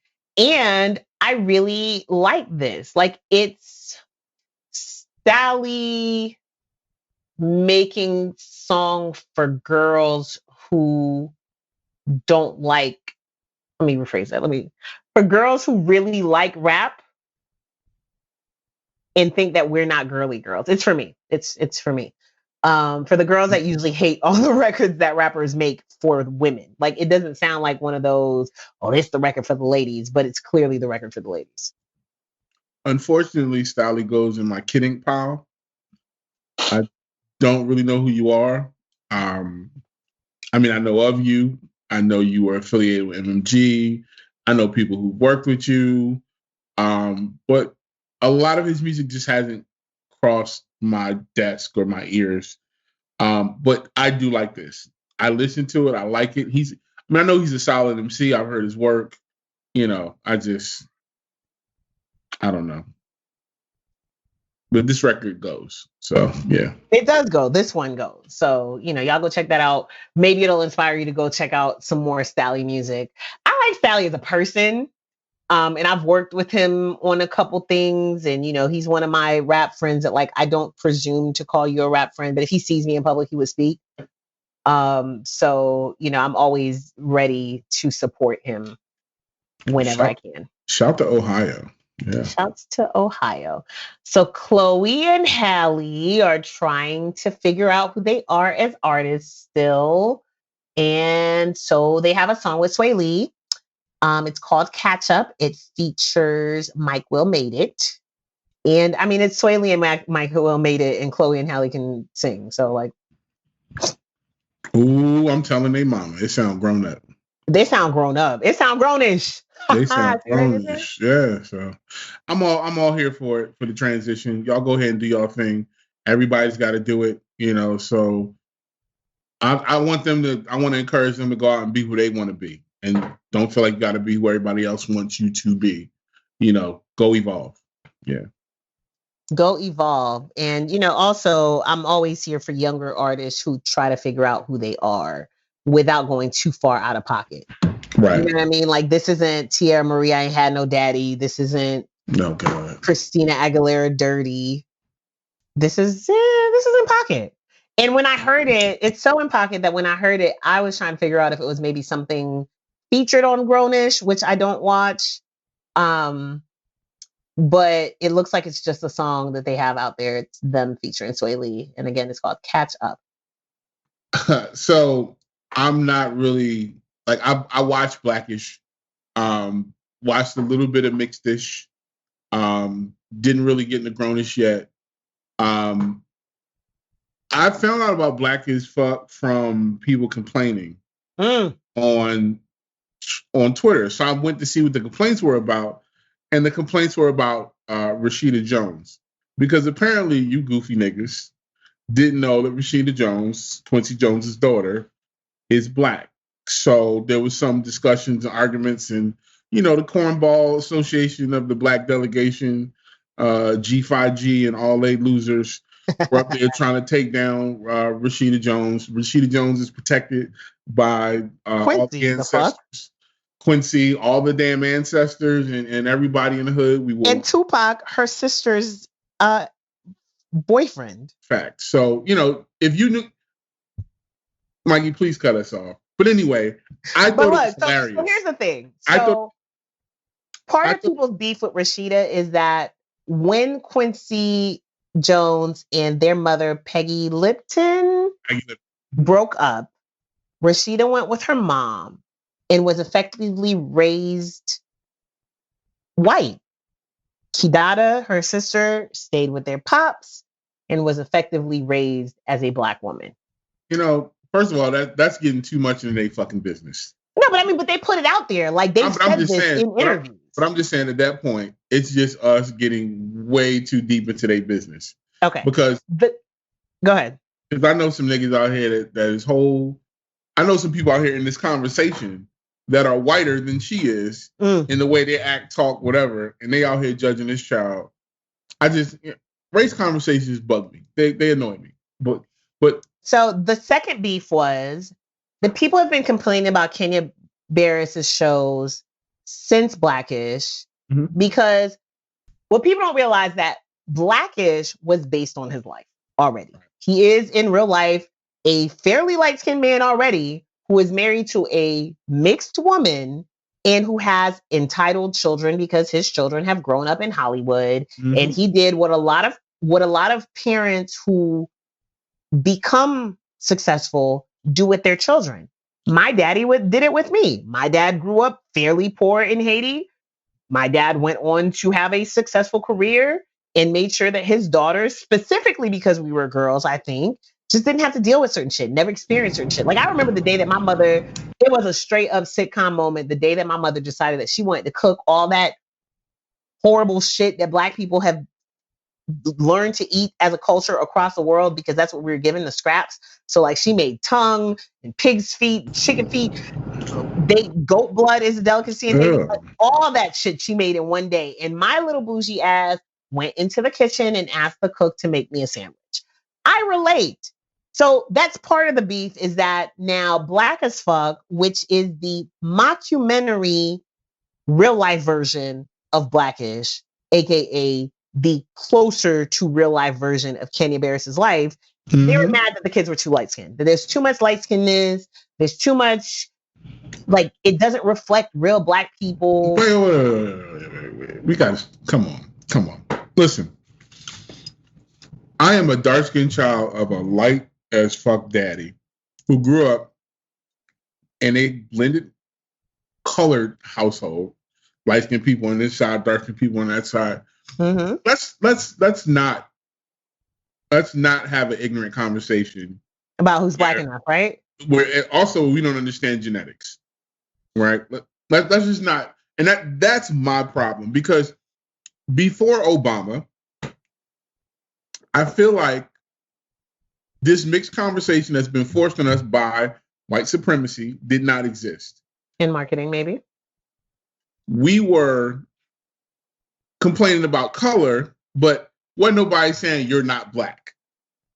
I really like this. Like, it's Stalley making songs for girls who don't like, let me rephrase that. For girls who really like rap and think that we're not girly girls. It's for me. It's for me. For the girls that usually hate all the records that rappers make for women. Like, it doesn't sound like one of those, it's the record for the ladies, but it's clearly the record for the ladies. Unfortunately, Stalley goes in my kidding pile. I don't really know who you are. I know of you. I know you were affiliated with MMG. I know people who worked with you. But a lot of his music just hasn't crossed my desk or my ears. But I do like this. I listen to it. I like it. I know he's a solid MC. I've heard his work. I don't know. But this record goes. So, yeah. It does go. This one goes. So, y'all go check that out. Maybe it'll inspire you to go check out some more Stalley music. I like Stalley as a person. And I've worked with him on a couple things. And, he's one of my rap friends that, like, I don't presume to call you a rap friend. But if he sees me in public, he would speak. So, I'm always ready to support him whenever I can. Shout to Ohio. Yeah. Shouts to Ohio. So Chloe and Halle are trying to figure out who they are as artists still. And so they have a song with Sway Lee. It's called Catch Up. It features Mike Will Made It. And it's Sway Lee and Mike Will Made It, and Chloe and Halle can sing. So, like, ooh, I'm telling they mama, it sound grown up. They sound grown up. It sound grownish. They sound grownish. Yeah. So I'm all here for it, for the transition. Y'all go ahead and do y'all thing. Everybody's got to do it, so I want to encourage them to go out and be who they want to be. And don't feel like you got to be who everybody else wants you to be. Go evolve. Yeah. Go evolve. And, also, I'm always here for younger artists who try to figure out who they are without going too far out of pocket. Right. You know what I mean? Like, this isn't Tierra Marie, I Ain't Had No Daddy. This isn't Christina Aguilera Dirty. This is in pocket. And when I heard it, it's so in pocket that when I heard it, I was trying to figure out if it was maybe something featured on Grownish, which I don't watch. But it looks like it's just a song that they have out there. It's them featuring Sway Lee. And again, it's called Catch Up. So I'm not really, like, I watched Blackish, watched a little bit of Mixedish, didn't really get into Grownish yet. I found out about Black as Fuck from people complaining on Twitter. So I went to see what the complaints were about. And the complaints were about Rashida Jones. Because apparently you goofy niggas didn't know that Rashida Jones, Quincy Jones's daughter, is Black. So there was some discussions and arguments, and the Cornball Association of the Black Delegation, G5G, and all they losers were up there trying to take down Rashida Jones. Rashida Jones is protected by all the ancestors. Quincy, all the damn ancestors, and everybody in the hood. And Tupac, her sister's boyfriend. Fact. So, if you knew, Mikey, please cut us off. But anyway, I thought it was hilarious. So here's the thing. Part of people's beef with Rashida is that when Quincy Jones and their mother, Peggy Lipton, broke up, Rashida went with her mom and was effectively raised white. Kidada, her sister, stayed with their pops and was effectively raised as a Black woman. First of all, that's getting too much into their fucking business. No, but they put it out there. Like they said this in interviews. But I'm just saying at that point, it's just us getting way too deep into their business. Okay. Because go ahead. Because I know some niggas out here that is whole. I know some people out here in this conversation that are whiter than she is in the way they act, talk, whatever, and they out here judging this child. Race conversations bug me. They annoy me. But so the second beef was the people have been complaining about Kenya Barris's shows since Blackish because what people don't realize that Blackish was based on his life already. He is in real life a fairly light-skinned man already who is married to a mixed woman and who has entitled children because his children have grown up in Hollywood. And he did what a lot of parents who become successful do with their children. My daddy did it with me. My dad grew up fairly poor in Haiti. My dad went on to have a successful career and made sure that his daughters, specifically because we were girls, I think, just didn't have to deal with certain shit, never experienced certain shit. Like I remember the day that my mother, it was a straight up sitcom moment, the day that my mother decided that she wanted to cook all that horrible shit that Black people have learned to eat as a culture across the world because that's what we were given, the scraps. So like she made tongue and pig's feet, chicken feet, goat blood is a delicacy in Haiti. All that shit she made in one day. And my little bougie ass went into the kitchen and asked the cook to make me a sandwich. I relate. So that's part of the beef is that now Black as Fuck, which is the mockumentary real life version of Blackish, aka the closer to real life version of Kenya Barris's life, they were mad that the kids were too light skinned. That there's too much light skinnedness. There's too much, like, it doesn't reflect real Black people. Wait. We got to, come on. Listen, I am a dark skinned child of a light as fuck daddy who grew up in a blended colored household. Light skinned people on this side, dark skinned people on that side. Let's not have an ignorant conversation about who's Black enough, right? Where also we don't understand genetics, right? Let's just not, and that's my problem because before Obama, I feel like this mixed conversation that's been forced on us by white supremacy did not exist. In marketing, maybe. We were complaining about color, but wasn't nobody saying you're not Black.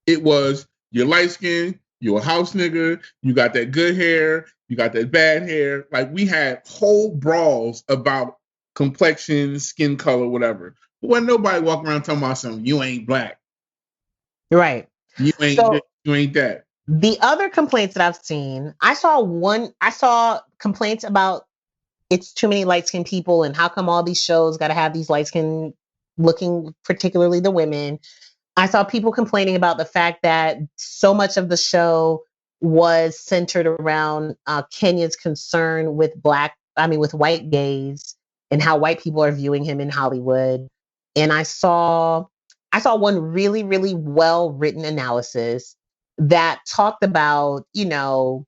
It was you're light skinned, you're a house nigga, you got that good hair, you got that bad hair. Like we had whole brawls about complexion, skin color, whatever. But wasn't nobody walking around talking about something, you ain't Black. Right. You ain't that. The other complaints that I've seen, I saw complaints about it's too many light-skinned people and how come all these shows got to have these light-skinned looking, particularly the women. I saw people complaining about the fact that so much of the show was centered around Kenya's concern with white gays and how white people are viewing him in Hollywood. And I saw one really, really well-written analysis that talked about, the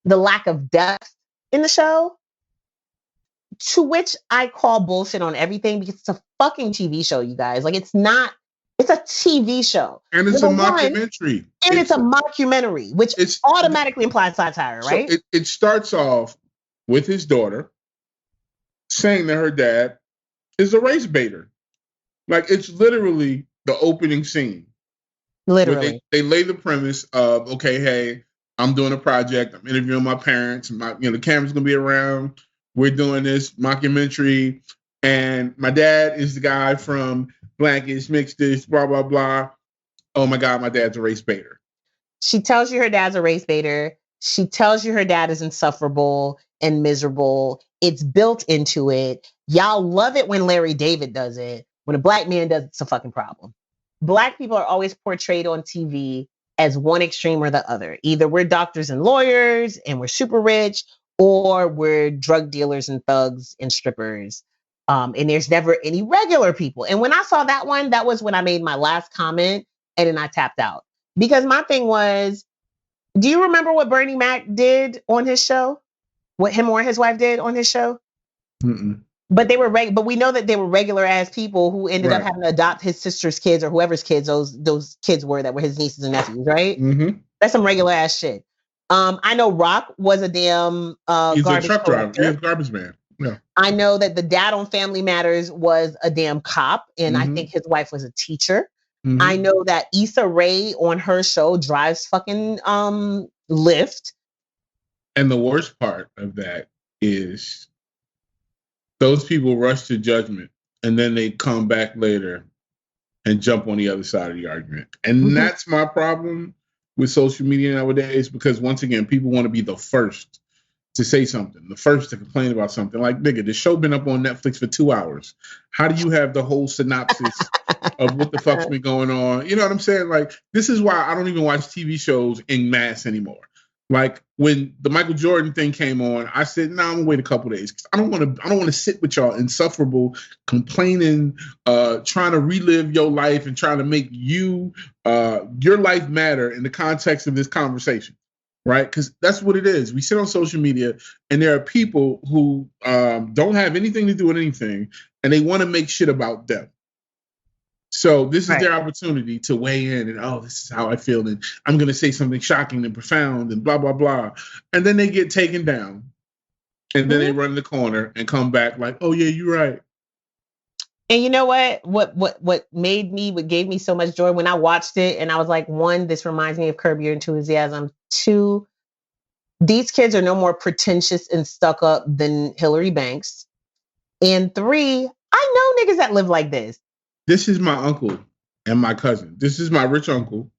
lack of depth in the show, to which I call bullshit on everything because it's a fucking TV show, you guys. Like it's not It's a TV show. And it's a mockumentary. And it's a mockumentary, which automatically implies satire, right? So it starts off with his daughter saying that her dad is a race baiter. Like, it's literally the opening scene. Literally. They lay the premise of, okay, hey, I'm doing a project. I'm interviewing my parents. The camera's going to be around. We're doing this mockumentary. And my dad is the guy from Blankets, Mixed Dish, blah, blah, blah. Oh, my God, my dad's a race baiter. She tells you her dad's a race baiter. She tells you her dad is insufferable and miserable. It's built into it. Y'all love it when Larry David does it. When a black man does it, it's a fucking problem. Black people are always portrayed on TV as one extreme or the other. Either we're doctors and lawyers and we're super rich, or we're drug dealers and thugs and strippers. And there's never any regular people. And when I saw that one, that was when I made my last comment, and then I tapped out. Because my thing was, do you remember what Bernie Mac did on his show? What him or his wife did on his show? Mm-mm. But they were but we know that they were regular ass people who ended up having to adopt his sister's kids or whoever's kids those kids were that were his nieces and nephews, right? Mm-hmm. That's some regular ass shit. I know Rock was a damn he's garbage a truck driver. collector. He's a garbage man. Yeah. I know that the dad on Family Matters was a damn cop, and I think his wife was a teacher. Mm-hmm. I know that Issa Rae on her show drives fucking Lyft. And the worst part of that is those people rush to judgment and then they come back later and jump on the other side of the argument. And that's my problem with social media nowadays, because once again, people want to be the first to say something, the first to complain about something. Like, nigga, the show been up on Netflix for 2 hours. How do you have the whole synopsis of what the fuck's been going on? You know what I'm saying? Like, this is why I don't even watch TV shows en masse anymore. Like, when the Michael Jordan thing came on, I said, "No, I'm gonna wait a couple days because I don't want to sit with y'all insufferable, complaining, trying to relive your life and trying to make your life matter in the context of this conversation." Right? Because that's what it is. We sit on social media and there are people who don't have anything to do with anything and they want to make shit about them. So this is their opportunity to weigh in and, oh, this is how I feel. And I'm going to say something shocking and profound and blah, blah, blah. And then they get taken down and then they run the corner and come back like, oh, yeah, you're right. And you know what? What gave me so much joy when I watched it, and I was like, one, this reminds me of Curb Your Enthusiasm. Two, these kids are no more pretentious and stuck up than Hillary Banks. And three, I know niggas that live like this. This is my uncle and my cousin. This is my rich uncle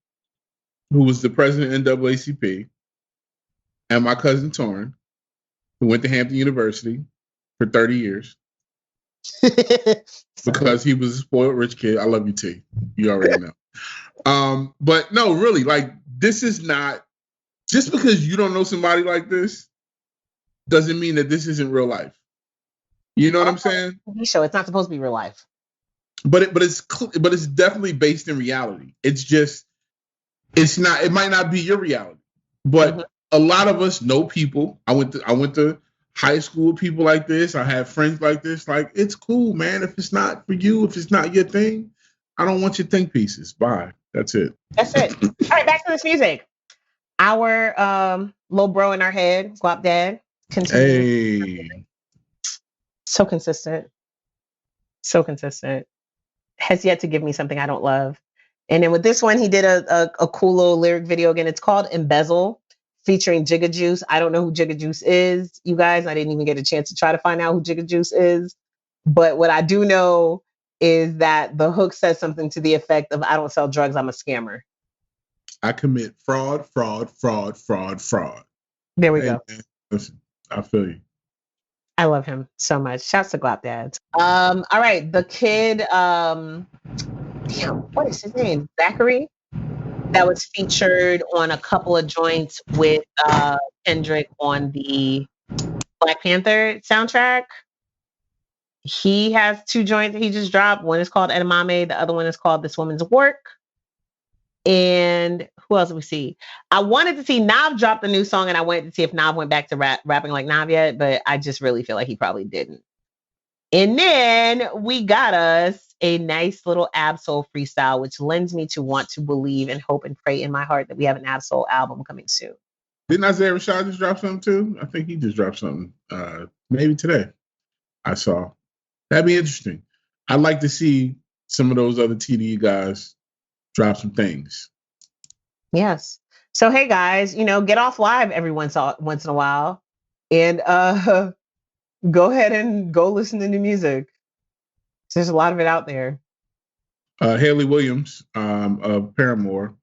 who was the president of NAACP, and my cousin Torrin, who went to Hampton University for 30 years. Because he was a spoiled rich kid. I love you, T. You already know. But no, really, like, this is not, just because you don't know somebody like this doesn't mean that this isn't real life. You know what I'm saying? Show it's not supposed to be real life. But it's definitely based in reality. It's just, it's not, it might not be your reality. But a lot of us know people. I went to high school with people like this. I have friends like this. Like, it's cool, man. If it's not for you, if it's not your thing, I don't want your think pieces. Bye. That's it. That's it. All right, back to this music. Our little bro in our head, Guap Dad, continues. Hey. So consistent. So consistent. Has yet to give me something I don't love. And then with this one, he did a cool little lyric video again. It's called Embezzle, featuring Jigga Juice. I don't know who Jigga Juice is, you guys. I didn't even get a chance to try to find out who Jigga Juice is. But what I do know is that the hook says something to the effect of, I don't sell drugs, I'm a scammer. I commit fraud. There we go. Man, listen, I feel you. I love him so much. Shouts to Guap Dads. All right, the kid, damn, what is his name? Zachary? That was featured on a couple of joints with Kendrick on the Black Panther soundtrack. He has 2 joints that he just dropped. One is called Anatomē. The other one is called This Woman's Work. And who else did we see? I wanted to see Nav drop the new song, and I wanted to see if Nav went back to rapping like Nav yet, but I just really feel like he probably didn't. And then we got us a nice little Absol freestyle, which lends me to want to believe and hope and pray in my heart that we have an Absol album coming soon. Didn't Isaiah Rashad just drop something too? I think he just dropped something. Maybe today. I saw. That'd be interesting. I'd like to see some of those other TDE guys drop some things. Yes. So hey guys, get off live every once in a while, and go ahead and go listen to new music. There's a lot of it out there. Haley Williams of Paramore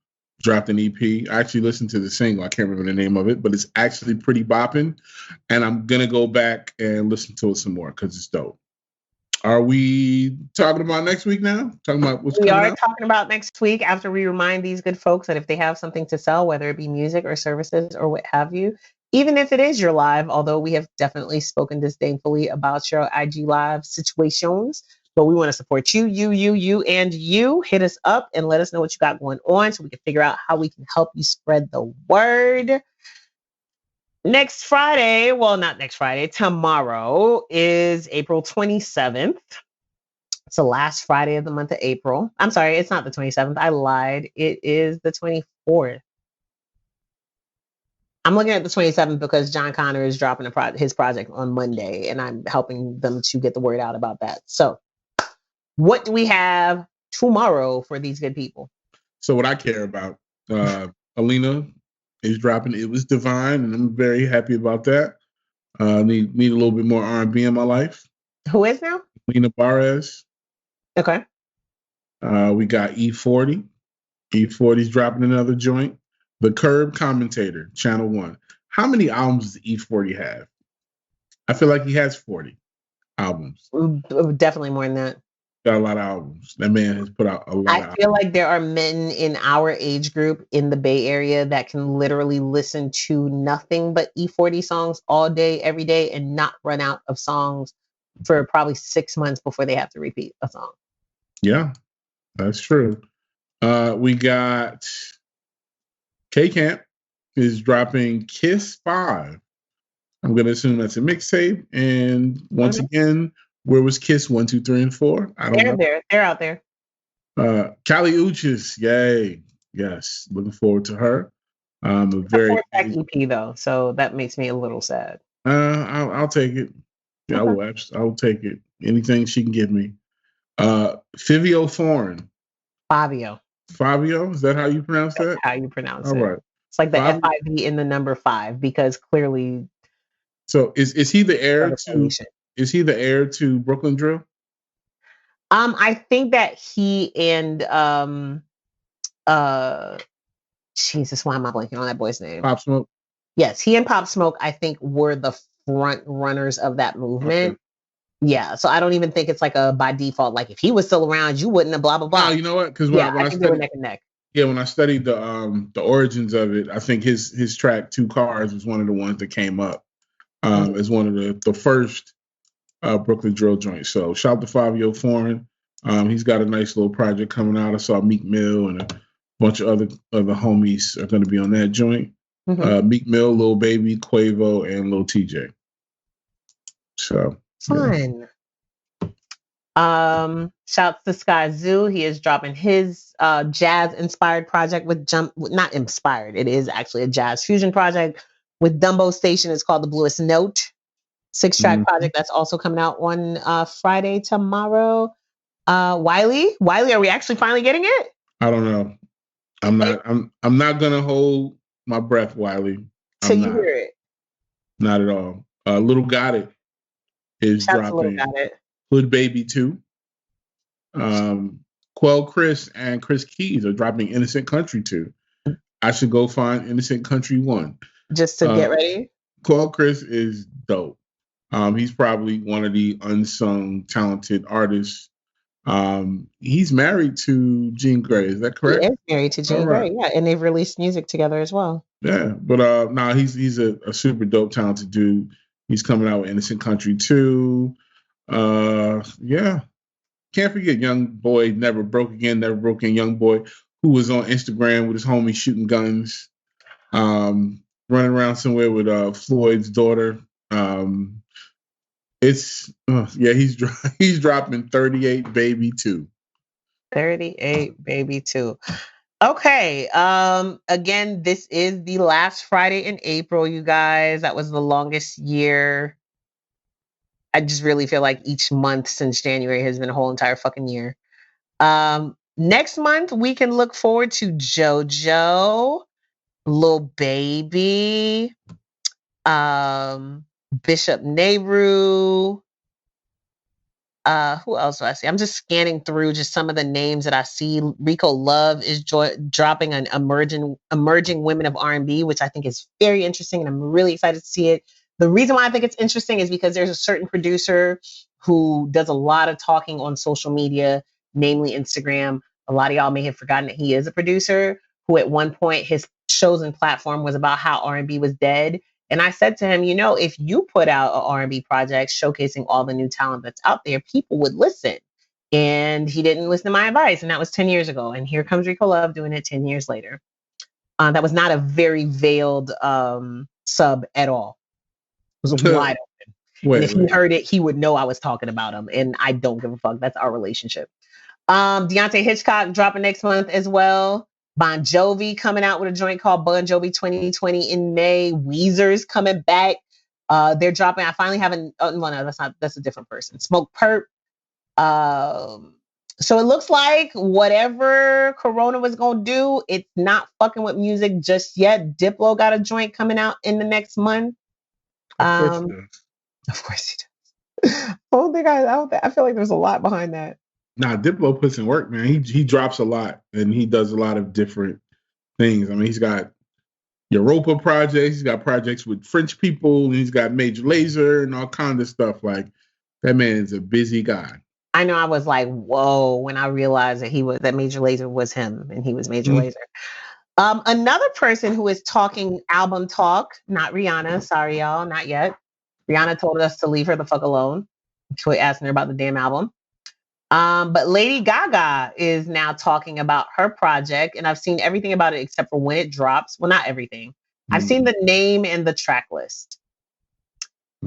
dropped an EP. I actually listened to the single. I can't remember the name of it, but it's actually pretty bopping. And I'm going to go back and listen to it some more because it's dope. Are we talking about next week now? Talking about what's coming out? We are talking about next week after we remind these good folks that if they have something to sell, whether it be music or services or what have you, even if it is your live, although we have definitely spoken disdainfully about your IG live situations, but we want to support you, and you. Hit us up and let us know what you got going on so we can figure out how we can help you spread the word. Next Friday, well, not next Friday, tomorrow is April 27th. It's the last Friday of the month of April. I'm sorry, it's not the 27th. I lied. It is the 24th. I'm looking at the 27th because John Connor is dropping his project on Monday, and I'm helping them to get the word out about that. So what do we have tomorrow for these good people? So what I care about, Alina is dropping It Was Divine, and I'm very happy about that. Need a little bit more R&B in my life. Who is now? Lena Barres. Okay. We got E40. E40's dropping another joint. The Curb Commentator, Channel 1. How many albums does E40 have? I feel like he has 40 albums. Definitely more than that. Got a lot of albums. That man has put out a lot of albums. I feel like there are men in our age group in the Bay Area that can literally listen to nothing but E40 songs all day, every day, and not run out of songs for probably 6 months before they have to repeat a song. Yeah, that's true. We got K-Camp is dropping Kiss 5. I'm going to assume that's a mixtape. And once again, where was Kiss 1, 2, 3, and 4? I don't know. They're out there. Kali Uchis, yay. Yes, looking forward to her. A very EP though, so that makes me a little sad. I'll take it. Yeah, okay. I'll take it. Anything she can give me. Fivio Foreign. Fabio, is that how you pronounce that? That's how you pronounce it. All right. It's like the FIV in the number 5 because clearly. So is he the heir to? Is he the heir to Brooklyn Drill? I think that he and Jesus, why am I blanking on that boy's name? Pop Smoke. Yes, he and Pop Smoke, I think, were the front runners of that movement. Okay. Yeah, so I don't even think it's like a by default. Like if he was still around, you wouldn't have blah blah blah. No, you know what? Because when I think they were neck and neck. Yeah, when I studied the origins of it, I think his track 2 Cars was one of the ones that came up as one of the first Brooklyn Drill joints. So shout out to Fabio Foreign. He's got a nice little project coming out. I saw Meek Mill and a bunch of other homies are going to be on that joint. Meek Mill, Lil Baby, Quavo, and Lil TJ. So fun. Yeah. Shouts to Sky Zoo. He is dropping his jazz inspired project with not inspired. It is actually a jazz fusion project with Dumbo Station. It's called The Bluest Note. 6-track project that's also coming out on Friday tomorrow. Wiley, are we actually finally getting it? I don't know. I'm not gonna hold my breath, Wiley. Till you hear it. Not at all. Little Got It is dropping. Hood Baby 2. Quell Chris and Chris Keys are dropping Innocent Country 2. I should go find Innocent Country 1. Just to get ready? Quell Chris is dope. He's probably one of the unsung talented artists. He's married to Jean Grey. Is that correct? He is married to Jean Grey, yeah. And they've released music together as well. Yeah, but he's a super dope, talented dude. He's coming out with Innocent Country 2. Yeah. Can't forget Young Boy, Never Broke Again, Young Boy, who was on Instagram with his homie shooting guns, running around somewhere with Floyd's daughter. It's yeah, he's dropping 38 Baby 2. 38 Baby 2. Okay. Again, this is the last Friday in April, you guys. That was the longest year. I just really feel like each month since January has been a whole entire fucking year. Next month we can look forward to JoJo, Lil Baby, Bishop Nehru. Who else do I see? I'm just scanning through just some of the names that I see. Rico Love is dropping an emerging women of R&B, which I think is very interesting, and I'm really excited to see it. The reason why I think it's interesting is because there's a certain producer who does a lot of talking on social media, namely Instagram. A lot of y'all may have forgotten that he is a producer who at one point his chosen platform was about how R&B was dead. And I said to him, you know, if you put out an R&B project showcasing all the new talent that's out there, people would listen. And he didn't listen to my advice. And that was 10 years ago. And here comes Rico Love doing it 10 years later. That was not a very veiled sub at all. It was wide open. And if he heard it, he would know I was talking about him. And I don't give a fuck. That's our relationship. Deontay Hitchcock dropping next month as well. Bon Jovi coming out with a joint called Bon Jovi 2020 in May. Weezer's coming back. They're dropping. I finally have that's a different person. Smoke Perp. So it looks like whatever Corona was going to do, it's not fucking with music just yet. Diplo got a joint coming out in the next month. Of course he does. I feel like there's a lot behind that. Nah, Diplo puts in work, man. He drops a lot, and he does a lot of different things. I mean, he's got Europa projects, he's got projects with French people, and he's got Major Lazer and all kinds of stuff. Like, that man is a busy guy. I know I was like, whoa, when I realized that Major Lazer was him, and he was Major Lazer. Another person who is talking album talk, not Rihanna. Sorry, y'all, not yet. Rihanna told us to leave her the fuck alone. Quit asking her about the damn album. But Lady Gaga is now talking about her project, and I've seen everything about it except for when it drops. Well, not everything. I've seen the name and the track list.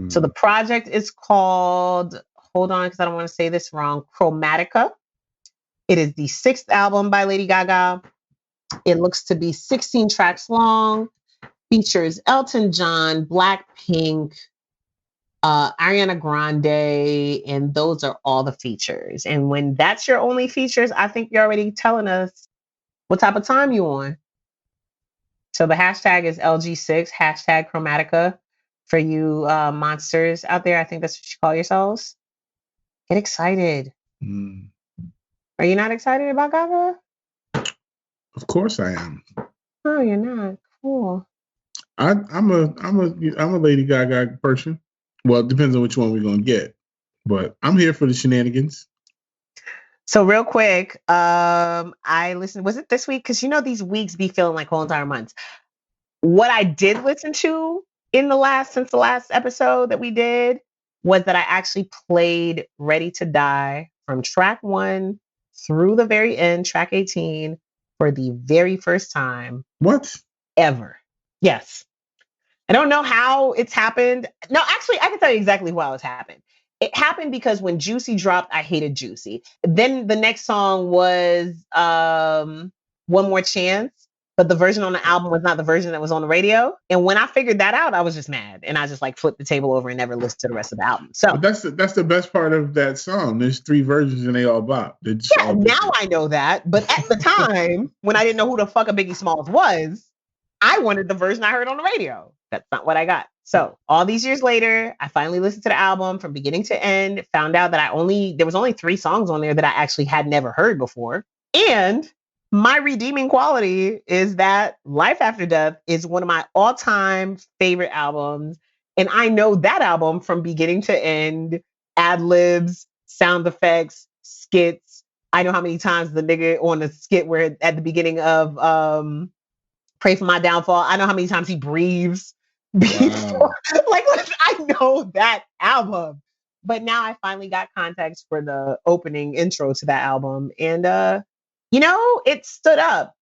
So the project is called, hold on, because I don't want to say this wrong, Chromatica. It is the 6th album by Lady Gaga. It looks to be 16 tracks long, features Elton John, Blackpink, Ariana Grande, and those are all the features. And when that's your only features, I think you're already telling us what type of time you on. So the hashtag is LG6, hashtag Chromatica for you monsters out there. I think that's what you call yourselves. Get excited. Are you not excited about Gaga? Of course I am. Oh, you're not. Cool. I'm a Lady Gaga person. Well, it depends on which one we're going to get. But I'm here for the shenanigans. So real quick, I listened, was it this week? Because you know these weeks be feeling like whole entire months. What I did listen to since the last episode that we did was that I actually played Ready to Die from track 1 through the very end, track 18, for the very first time. What? Ever. Yes. I don't know how it's happened. No, actually, I can tell you exactly how it's happened. It happened because when Juicy dropped, I hated Juicy. Then the next song was One More Chance, but the version on the album was not the version that was on the radio. And when I figured that out, I was just mad. And I just like flipped the table over and never listened to the rest of the album. So that's the best part of that song. There's 3 versions and they all bop. Now I know that. But at the time, when I didn't know who the fuck a Biggie Smalls was, I wanted the version I heard on the radio. That's not what I got. So all these years later, I finally listened to the album from beginning to end, found out that there was only 3 songs on there that I actually had never heard before. And my redeeming quality is that Life After Death is one of my all-time favorite albums. And I know that album from beginning to end, ad-libs, sound effects, skits. I know how many times the nigga on the skit where at the beginning of Pray for My Downfall, I know how many times he breathes. Wow. Like, I know that album. But now I finally got context for the opening intro to that album. And, it stood up.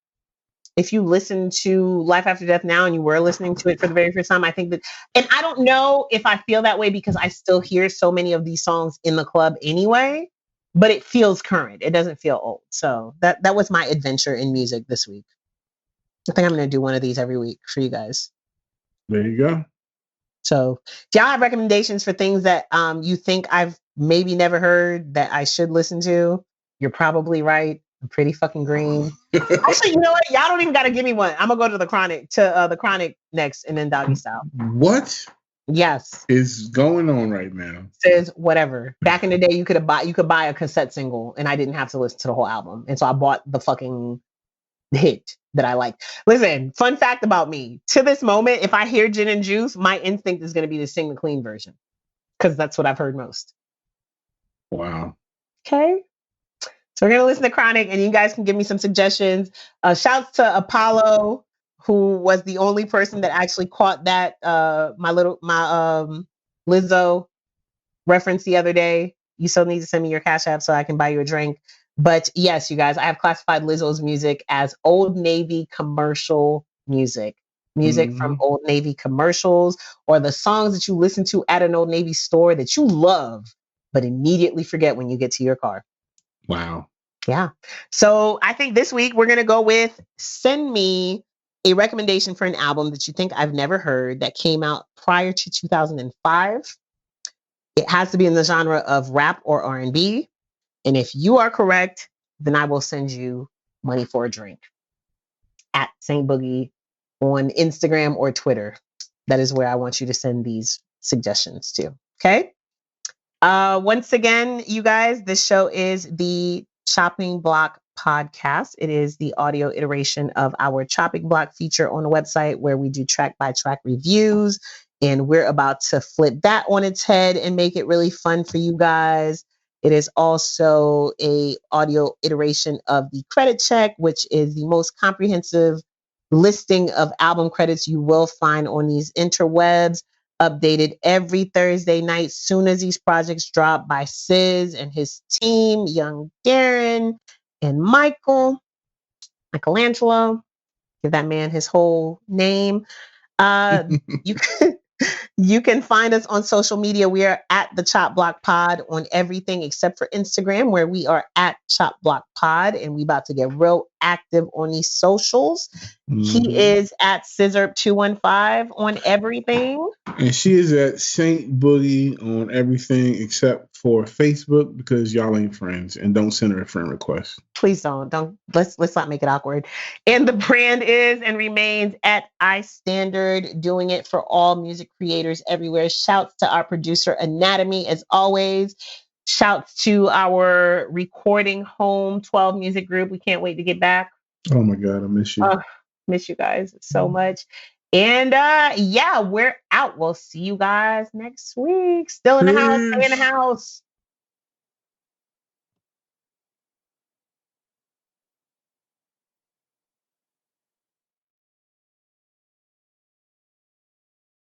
if you listen to Life After Death now and you were listening to it for the very first time, I think that, and I don't know if I feel that way because I still hear so many of these songs in the club anyway, but it feels current. It doesn't feel old. So that was my adventure in music this week. I think I'm going to do one of these every week for you guys. There you go. So if y'all have recommendations for things that you think I've maybe never heard that I should listen to, you're probably right. I'm pretty fucking green. Actually, you know what? Y'all don't even got to give me one. I'm gonna go to the Chronic next, and then Doggy Style. What? Yes. Is going on right now? Says whatever. Back in the day, you could buy a cassette single, and I didn't have to listen to the whole album, and so I bought the fucking hit that I like. Listen, fun fact about me: to this moment, if I hear Gin and Juice, my instinct is going to be to sing the clean version because that's what I've heard most. Wow. Okay. So we're going to listen to Chronic, and you guys can give me some suggestions. Shouts to Apollo, who was the only person that actually caught that my Lizzo reference the other day. You still need to send me your Cash App so I can buy you a drink. But yes, you guys, I have classified Lizzo's music as Old Navy commercial music. Music from Old Navy commercials, or the songs that you listen to at an Old Navy store that you love, but immediately forget when you get to your car. Wow. Yeah. So I think this week we're going to go with send me a recommendation for an album that you think I've never heard that came out prior to 2005. It has to be in the genre of rap or R&B. And if you are correct, then I will send you money for a drink at Saint Boogie on Instagram or Twitter. That is where I want you to send these suggestions to. Okay. Once again, you guys, this show is the Chopping Block podcast. It is the audio iteration of our Chopping Block feature on the website where we do track by track reviews. And we're about to flip that on its head and make it really fun for you guys. It is also a audio iteration of the credit check, which is the most comprehensive listing of album credits you will find on these interwebs, updated every Thursday night soon as these projects drop by Sis and his team, Young Darren and Michelangelo. Give that man his whole name. You can find us on social media. We are at the Chop Block Pod on everything except for Instagram, where we are at Chop Block Pod, and we about to get real active on these socials. He is at Scissorp215 on everything. And she is at Saint Boogie on everything except for Facebook, because y'all ain't friends, and don't send her a friend request. Please don't. Let's not make it awkward. And the brand is and remains at iStandard, doing it for all music creators everywhere. Shouts to our producer Anatomē, as always. Shouts to our recording home 12 music group. We can't wait to get back. Oh my God, I miss you. Miss you guys so much. And yeah, we're out. We'll see you guys next week. Still in the house. Stay in the house.